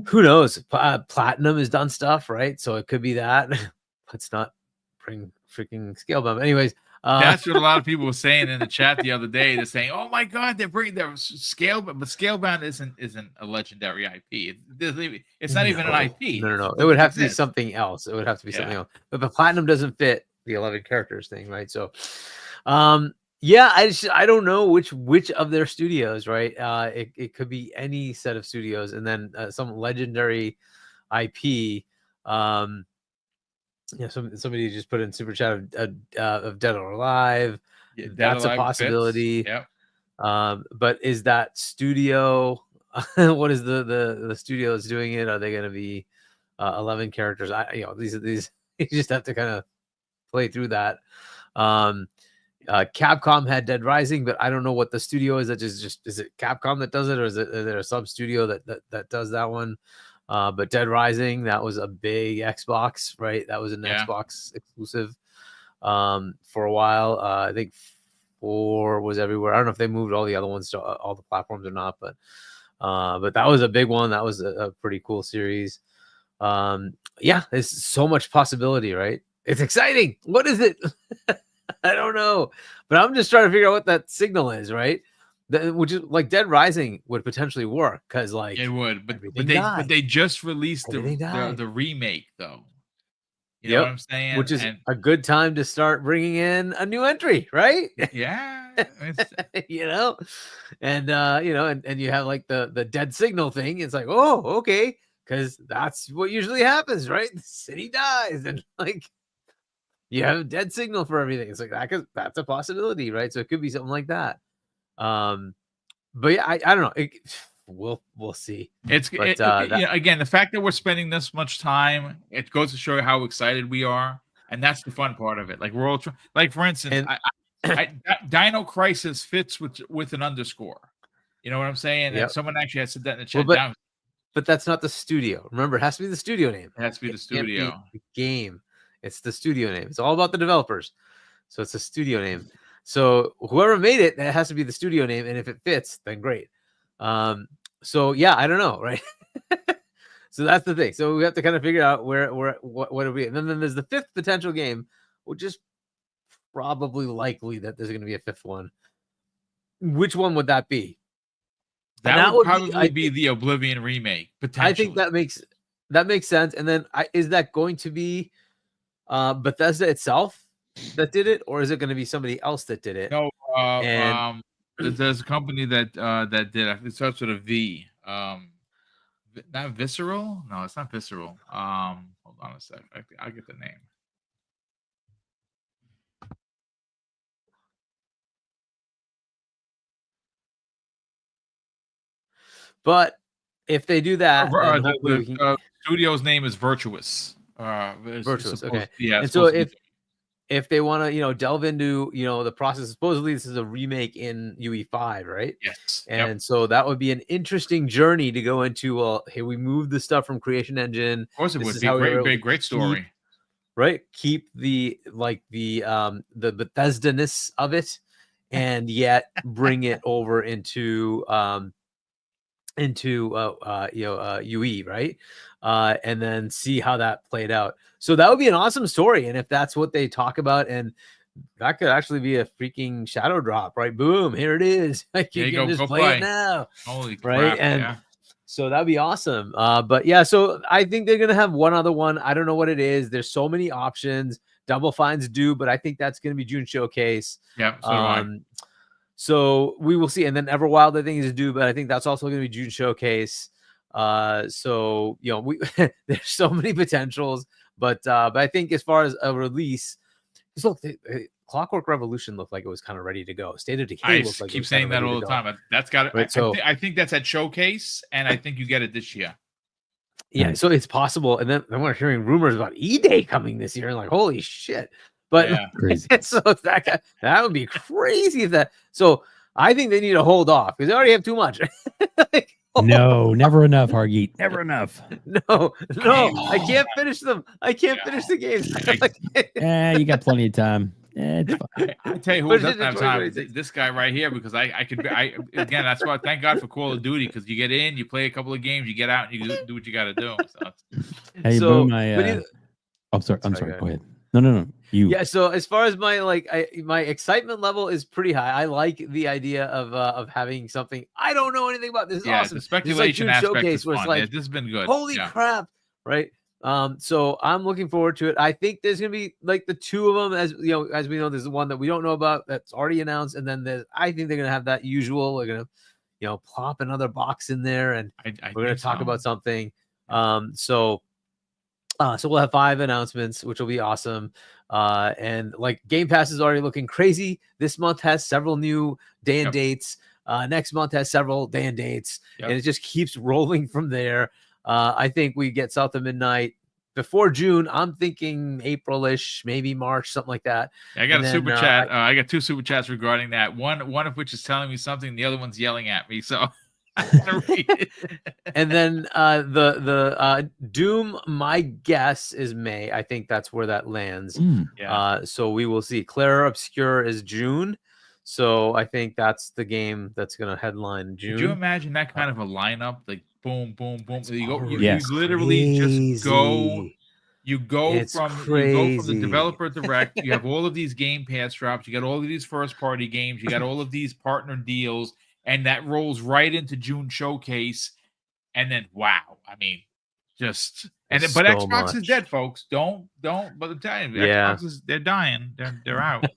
who knows? Platinum has done stuff, right? So it could be that. Let's not bring freaking Scalebound. Anyways, That's what a lot of people were saying in the chat the other day. They're saying, "Oh my God, they're bringing their Scalebound," but Scalebound isn't a legendary IP. It's not even an IP. No. It It would doesn't have to be exist. something else. It would have to be something Yeah. else. But the Platinum doesn't fit the 11 characters thing, right? So, yeah, I don't know which of their studios, right? It could be any set of studios, and then some legendary IP. Yeah, somebody just put in super chat of Dead or Alive. Yeah, Dead That's a Alive fits. possibility. Yep. But is that studio? What is the studio that's doing it? Are they going to be 11 characters? These you just have to kind of play through that. Capcom had Dead Rising, but I don't know what the studio is. That just is it Capcom that does it, or is there a sub studio that does that one? But Dead Rising, that was a big Xbox, right? That was an Xbox exclusive for a while. I think 4 was everywhere. I don't know if they moved all the other ones to all the platforms or not, but that was a big one. That was a pretty cool series. Yeah, there's so much possibility, right? It's exciting. What is it? I don't know, but I'm just trying to figure out what that signal is, right? Which is like Dead Rising would potentially work, because like It would, but died. they just released the Everything died. remake though. You know what I'm saying? Which is a good time to start bringing in a new entry, right? Yeah. You know, and and you have like the dead signal thing. It's like, oh, okay, because that's what usually happens, right? The city dies, and like you have a dead signal for everything. It's like that's a possibility, right? So it could be something like that. But yeah, I don't know. we'll see. It's But, again, the fact that we're spending this much time, it goes to show you how excited we are, and that's the fun part of it. Like we're all like, for instance, Dino Crisis fits with an underscore. You know what I'm saying? Yep. And someone actually had said that in the chat. But that's not the studio. Remember, it has to be the studio name. It has to be the studio. Can't be the game. It's the studio name. It's all about the developers. So it's a studio name. So whoever made it, that has to be the studio name. And if it fits, then great. So yeah, I don't know, right? So that's the thing. So we have to kind of figure out what it'll be. And then there's the fifth potential game, which is probably likely that there's going to be a fifth one. Which one would that be? That would probably be the Oblivion remake. Potentially. I think that makes sense. And then is that going to be Bethesda itself that did it, or is it going to be somebody else that did it? No, there's a company that did. I think it starts with a V. Not Visceral. No, it's not Visceral. Hold on a sec. I'll get the name. But if they do that, the studio's name is Virtuous. Virtuous. Okay. Yeah. And so if they want to, delve into, the process, supposedly this is a remake in UE5, right? Yes. And so that would be an interesting journey to go into. Well, hey, we moved the stuff from Creation Engine. Of course, it would be a great story, right? Keep the Bethesda-ness of it, and yet bring it over into UE, right? And then see how that played out. So that would be an awesome story. And if that's what they talk about, and that could actually be a freaking shadow drop, right? Boom, here it is. Like you can just play it now. Holy right? Crap, and so that'd be awesome. But yeah, so I think they're gonna have one other one. I don't know what it is. There's so many options. Double Fine's due, but I think that's gonna be June showcase. Yeah, so do I. So we will see. And then Everwild, I think, is due, but I think that's also going to be June showcase. So there's so many potentials, but I think as far as a release, because look, Clockwork Revolution looked like it was kind of ready to go. State of Decay looked like keep saying that all the time. That's got it. Right, I think that's at showcase, and I think you get it this year. Yeah, so it's possible. And then we're hearing rumors about E-Day coming this year, and like, holy shit. But so that would be crazy if that. So I think they need to hold off because they already have too much. No, never enough, Hargeet. Never enough. No, I can't finish them. I can't finish the games. You got plenty of time. It's fine. I tell you who doesn't have time. This guy right here, because I could. Again, that's why. Thank God for Call of Duty, because you get in, you play a couple of games, you get out, and you do what you got to do. So. Hey, Boom, I'm sorry. Go ahead. No. Yeah. So as far as my my excitement level is pretty high. I like the idea of having something I don't know anything about. This is awesome. The speculation aspect is fun. This has been good. Holy crap! Right. So I'm looking forward to it. I think there's gonna be like the two of them, as we know, there's the one that we don't know about that's already announced, and then I think they're gonna have that usual. They're gonna plop another box in there, and we're gonna talk about something. So we'll have 5 announcements, which will be awesome. And like Game Pass is already looking crazy. This month has several new day and dates. Next month has several day and dates, and it just keeps rolling from there. I think we get South of Midnight before June. I'm thinking April-ish, maybe March, something like that. I got a super chat. I got 2 super chats regarding that. One of which is telling me something. The other one's yelling at me. So I'm gonna read it. And then the Doom, my guess is May. I think that's where that lands. So we will see. Clara Obscure is June. So I think that's the game that's going to headline June. Could you imagine that kind of a lineup? Like boom, boom, boom. You literally just go. You go from the developer direct. You have all of these Game Pass drops. You got all of these first party games. You got all of these partner deals, and that rolls right into June showcase. And then wow, I mean, but Xbox is dead, folks. Don't. But I'm telling you, Xbox they're dying. They're out.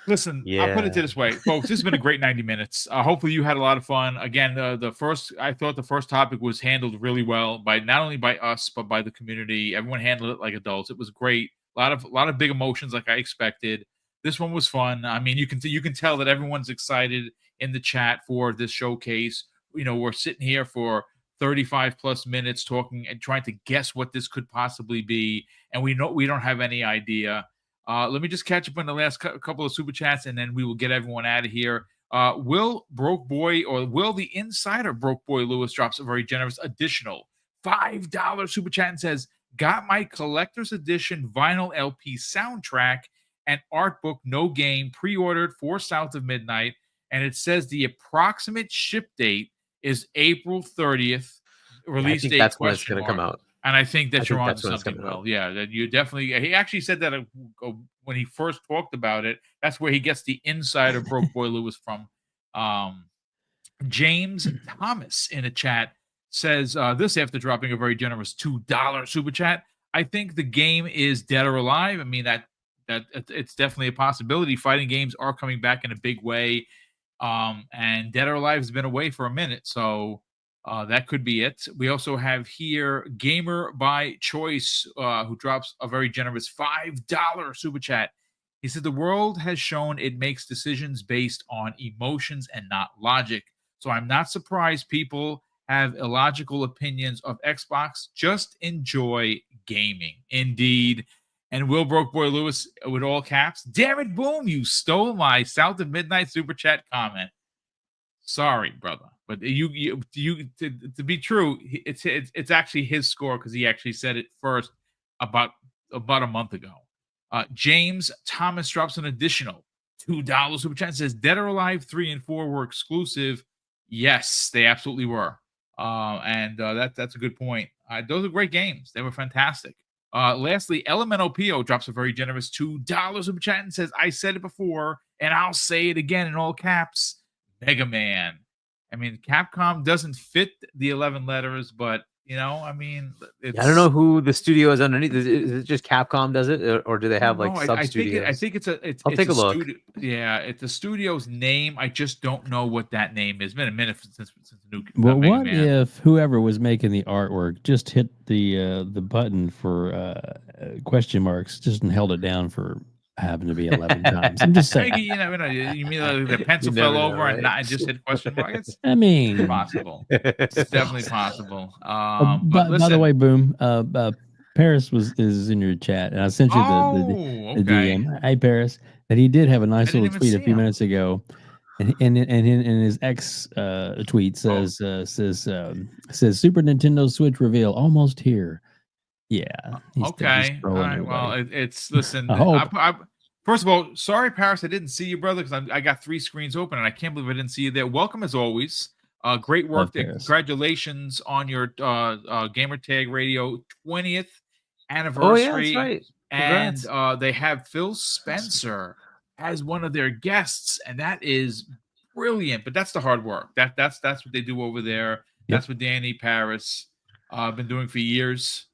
Listen, I'll put it this way, folks. This has been a great 90 minutes. Hopefully, you had a lot of fun. Again, I thought the first topic was handled really well by not only by us but by the community. Everyone handled it like adults. It was great. A lot of big emotions, like I expected. This one was fun. I mean, you can tell that everyone's excited in the chat for this showcase. we're sitting here for 35 plus minutes talking and trying to guess what this could possibly be, and we don't have any idea. Let me just catch up on the last couple of super chats, and then we will get everyone out of here. Will the insider Broke Boy Lewis drops a very generous additional $5 super chat and says, got my collector's edition vinyl LP soundtrack and art book No Game pre-ordered for South of Midnight, and it says the approximate ship date is April 30th. Release date that's when it's going to come out. And I think that you're on that's when it's something. coming Well, yeah, that you definitely. He actually said that when he first talked about it. That's where he gets the insider Broke Boy Lewis from. James Thomas in the chat says this after dropping a very generous $2 super chat. I think the game is dead or alive. I mean that it's definitely a possibility. Fighting games are coming back in a big way, and Dead or Alive has been away for a minute, so that could be it. We also have here Gamer by Choice, who drops a very generous $5 super chat. He said the world has shown it makes decisions based on emotions and not logic. So I'm not surprised people have illogical opinions of Xbox. Just enjoy gaming. Indeed. And Will Broke Boy Lewis with all caps. Damn it, Boom, you stole my South of Midnight super chat comment. Sorry, brother. But you to be true, it's actually his score because he actually said it first about a month ago. James Thomas drops an additional $2 super chat and says Dead or Alive 3 and 4 were exclusive. Yes, they absolutely were. That's a good point. Those are great games. They were fantastic. Lastly, Elemental PO drops a very generous $2 super chat and says, I said it before, and I'll say it again in all caps, Mega Man. I mean, Capcom doesn't fit the 11 letters, but, I mean, I don't know who the studio is underneath. Is it just Capcom does it, or do they have like sub-studios? I think I'll take a look. Yeah, it's the studio's name. I just don't know what that name is. It's been a minute since the new. Well, Mega what Man. if whoever was making the artwork just hit the button for question marks, just and held it down for happened to be 11 times? I'm just saying. You mean the pencil fell over right? and just hit question marks? I mean, It's possible. It's definitely possible. But by the way, Boom, Paris is in your chat, and I sent you the DM. Hey, Paris, that he did have a nice little tweet a few minutes ago, and in his X tweet says Super Nintendo Switch reveal almost here. Yeah. Okay. All right. Well, it's listen. First of all, sorry, Paris, I didn't see you, brother, because I got 3 screens open, and I can't believe I didn't see you there. Welcome as always. Great work there. Congratulations on your Gamertag Radio 20th anniversary. Oh, yeah, that's right. Congrats. And they have Phil Spencer as one of their guests, and that is brilliant. But that's the hard work. That's what they do over there. That's what Danny Paris been doing for years.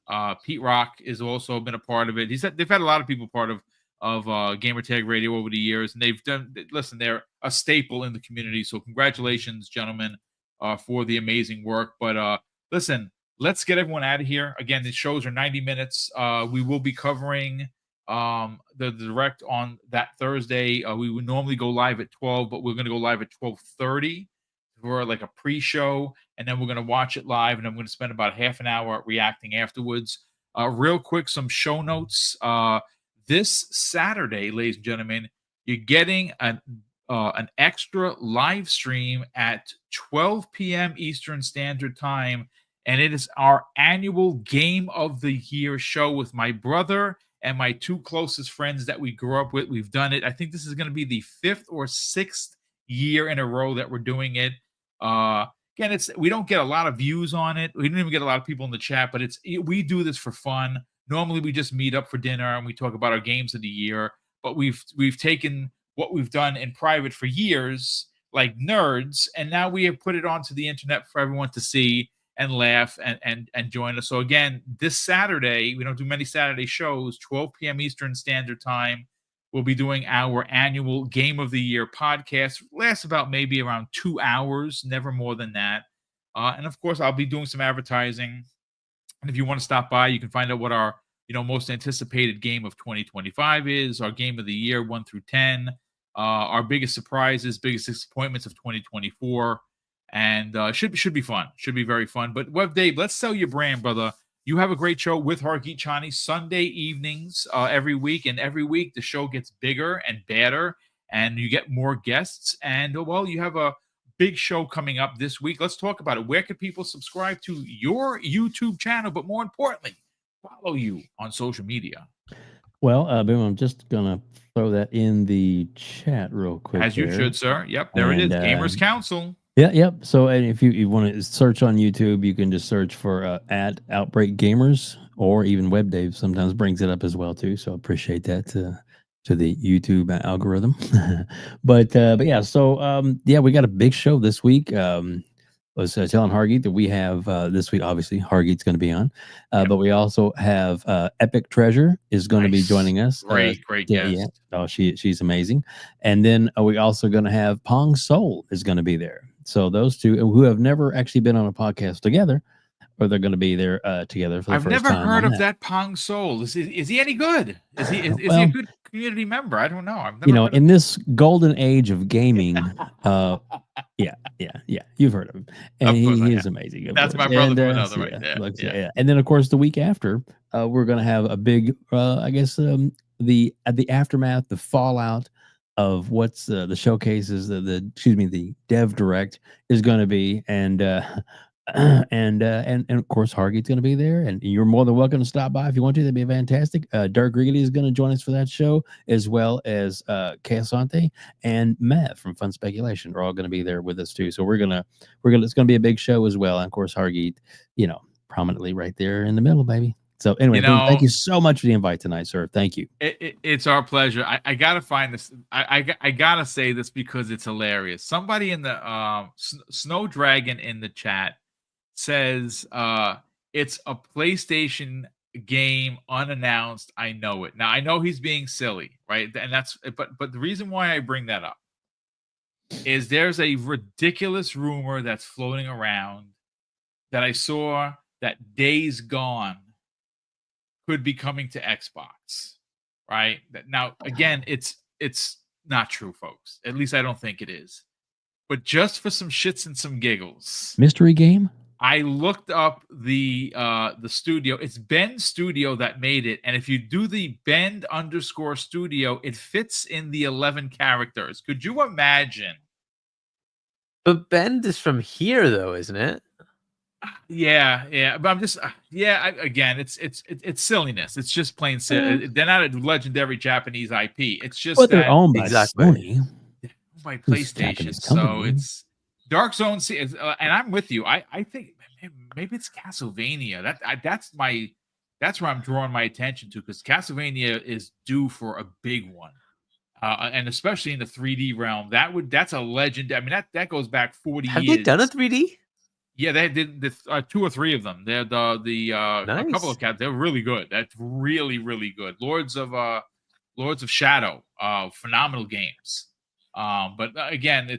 Pete Rock is also been a part of it. They've had a lot of people part of Gamertag Radio over the years, and they're a staple in the community. So congratulations, gentlemen, for the amazing work. But listen, let's get everyone out of here. Again, the shows are 90 minutes. We will be covering the direct on that Thursday. We would normally go live at 12, but we're going to go live at 12:30 for like a pre-show, and then we're going to watch it live, and I'm going to spend about half an hour reacting afterwards. Real quick, some show notes. This Saturday, ladies and gentlemen, you're getting an extra live stream at 12 p.m. Eastern Standard Time, and it is our annual Game of the Year show with my brother and my 2 closest friends that we grew up with. We've done it. I think this is going to be the 5th or 6th year in a row that we're doing it. Again, we don't get a lot of views on it. We don't even get a lot of people in the chat, but we do this for fun. Normally, we just meet up for dinner and we talk about our games of the year. But we've taken what we've done in private for years, like nerds, and now we have put it onto the internet for everyone to see and laugh and join us. So again, this Saturday, we don't do many Saturday shows, 12 p.m. Eastern Standard Time. We'll be doing our annual Game of the Year podcast. Lasts about maybe around 2 hours, never more than that. And of course, I'll be doing some advertising. And if you want to stop by, you can find out what our most anticipated game of 2025 is, our Game of the Year 1 through 10, our biggest surprises, biggest disappointments of 2024. and should be fun. Should be very fun. But Web Dave, let's sell your brand, brother. You have a great show with Hargeet Chani Sunday evenings every week, and every week the show gets bigger and badder, and you get more guests. And well, you have a big show coming up this week. Let's talk about it. Where can people subscribe to your YouTube channel, but more importantly, follow you on social media? Well, Boom, I'm just gonna throw that in the chat real quick. As you there. should, sir. Yep, there it is. Gamers Council. Yeah, yep. So, and if you want to search on YouTube, you can just search for at Outbreak Gamers, or even Web Dave sometimes brings it up as well too. So appreciate that to the YouTube algorithm. but yeah, so yeah, we got a big show this week. Was telling Hargeet that we have this week, obviously Hargeet's going to be on, but we also have Epic Treasure is going to be joining us. Great guest. Yeah. Oh, she's amazing. And then we also going to have Pong Soul is going to be there. So those two who have never actually been on a podcast together, or they're going to be there together for the I've first never time. heard of that Pong Soul. Is he any good? Is he he a good community member? I don't know. I've never in this golden age of gaming, yeah, you've heard of him, and he is amazing. That's my brother from another right there. Yeah. And then of course the week after, we're going to have a big, I guess, the aftermath, the fallout of what's the showcases, the Dev Direct is going to be, and and of course Hargeet's going to be there, and you're more than welcome to stop by if you want to. That'd be fantastic. Dirk Griggly is going to join us for that show, as well as Casante and Matt from Fun Speculation are all going to be there with us too. So it's going to be a big show as well. And of course Hargeet, prominently right there in the middle, baby. So anyway, thank you so much for the invite tonight, sir. Thank you. It's our pleasure. I gotta find this. I gotta say this because it's hilarious. Somebody in the Snow Dragon in the chat says it's a PlayStation game unannounced. I know it. Now I know he's being silly, right? And that's but the reason why I bring that up is there's a ridiculous rumor that's floating around that I saw that Days Gone could be coming to Xbox, right? Now, again, it's not true, folks. At least I don't think it is. But just for some shits and some giggles, mystery game, I looked up the studio. It's Bend Studio that made it, and if you do the Bend_Studio, it fits in the 11 characters. Could you imagine? But Bend is from here, though, isn't it? Yeah, but I'm just again, it's silliness. It's just plain silly. They're not a legendary Japanese IP. It's just but they're owned by Sony, by PlayStation. So it's Dark Zone. And I'm with you. I think maybe it's Castlevania. That's where I'm drawing my attention to, because Castlevania is due for a big one, and especially in the 3D realm. That's a legend. I mean, that goes back 40 years. Have they done a 3D? Yeah, they did 2 or 3 of them. They're nice. A couple of cats. They're really good. That's really, really good. Lords of Shadow, phenomenal games. But again,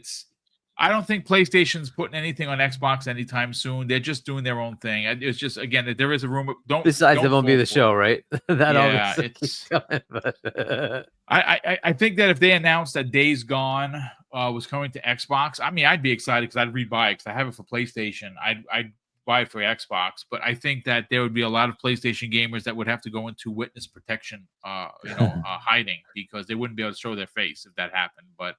I don't think PlayStation's putting anything on Xbox anytime soon. They're just doing their own thing. It's just, again, there is a rumor. Besides, it won't be the show, right? It's. I think that if they announced that Days Gone was coming to Xbox, I mean, I'd be excited because I'd rebuy it because I have it for PlayStation. I'd buy it for Xbox, but I think that there would be a lot of PlayStation gamers that would have to go into witness protection, hiding, because they wouldn't be able to show their face if that happened. But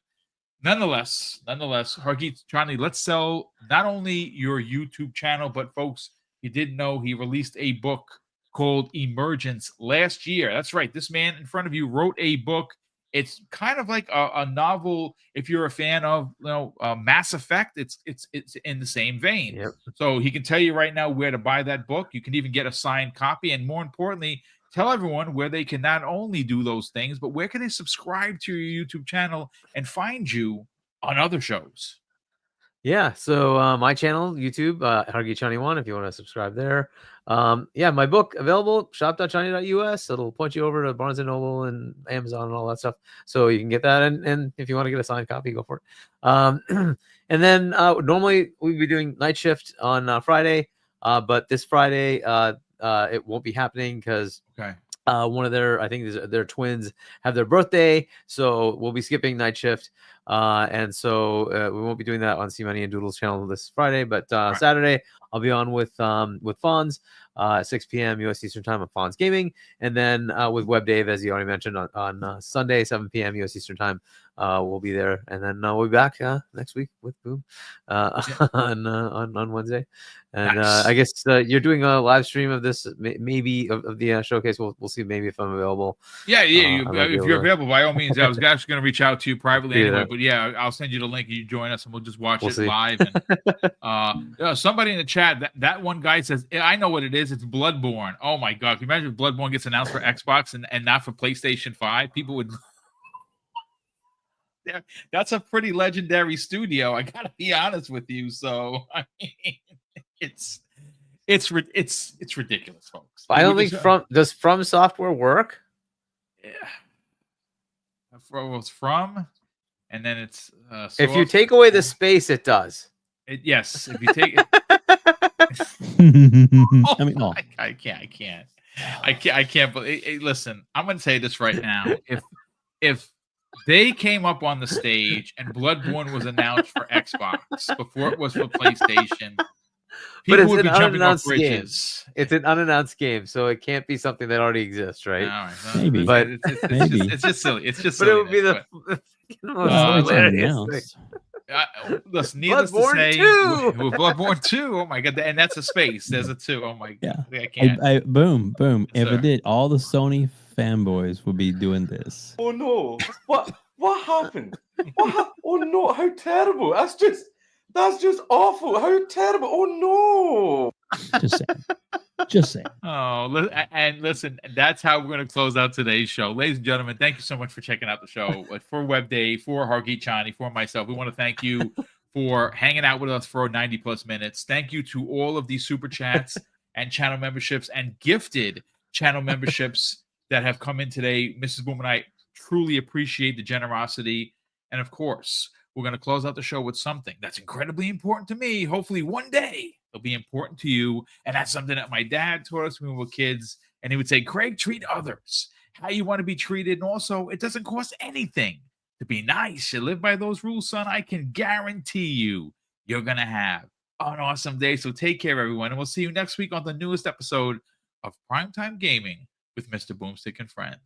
nonetheless, Hargeet Chani, let's sell not only your YouTube channel, but folks, you didn't know he released a book called Emergence last year. That's right. This man in front of you wrote a book. It's kind of like a novel. If you're a fan of Mass Effect, it's in the same vein. Yep. So he can tell you right now where to buy that book. You can even get a signed copy, and more importantly, tell everyone where they can not only do those things, but where can they subscribe to your YouTube channel and find you on other shows. Yeah, so my channel, YouTube, Hargeet Chani 1, if you want to subscribe there. My book available, shop.chani.us. It'll point you over to Barnes & Noble and Amazon and all that stuff. So you can get that, and if you want to get a signed copy, go for it. And then normally we'd be doing night shift on Friday, but this Friday it won't be happening because one of their, I think their twins have their birthday, so we'll be skipping night shift. And so we won't be doing that on C Money and Doodle's channel this Friday, but Saturday I'll be on with Fonz at 6 p.m. US Eastern Time on Fonz Gaming, and then with Web Dave, as you already mentioned, on Sunday 7 p.m. US Eastern Time. We'll be there, and then we'll be back next week with Boom on Wednesday. And Nice. I guess you're doing a live stream of this, maybe of the showcase. We'll see maybe if I'm available. Yeah, I might be if able you're to- available, by all means. I was actually going to reach out to you privately Do anyway, that. but yeah, I'll send you the link. You join us, and we'll just watch We'll it see. live. And somebody in the chat, that one guy says, I know what it is. It's Bloodborne. Oh my god! Can you imagine if Bloodborne gets announced for Xbox and not for PlayStation 5? People would. Yeah, that's a pretty legendary studio. I gotta be honest with you. So I mean, it's ridiculous, folks. I don't think does From Software work? Yeah. It's from, and then it's If you soft. take away the space, it does. Yes, if you take it. I mean, oh, I can't. But listen, I'm going to say this right now. If they came up on the stage and Bloodborne was announced for Xbox before it was for PlayStation, But people it's would an be jumping off unannounced game. bridges. It's an unannounced game, so it can't be something that already exists, right? All right, Maybe. but Maybe. it's just silly. It's just But silly. it would be the most well, it's hilarious thing. unannounced. Listen, needless to Bloodborne say, 2! with Bloodborne 2, oh my god, and that's a space. There's a 2. Oh my god, Yeah. I can't. Boom. Yes, If sir. it did, all the Sony fanboys would be doing this. Oh no! What happened? Oh no! How terrible! That's just awful. How terrible! Oh no! Just saying. Just saying. Oh, and listen, that's how we're going to close out today's show. Ladies and gentlemen, thank you so much for checking out the show. For Web Day, for Hargeet Chani, for myself, we want to thank you for hanging out with us for 90 plus minutes. Thank you to all of these super chats and channel memberships and gifted channel memberships that have come in today. Mrs. Boom and I truly appreciate the generosity. And of course, we're going to close out the show with something that's incredibly important to me. Hopefully one day it'll be important to you. And that's something that my dad taught us when we were kids. And he would say, Craig, treat others how you want to be treated. And also, it doesn't cost anything to be nice. You live by those rules, son. I can guarantee you're going to have an awesome day. So take care, everyone. And we'll see you next week on the newest episode of Primetime Gaming with Mr. BoomStick and Friends.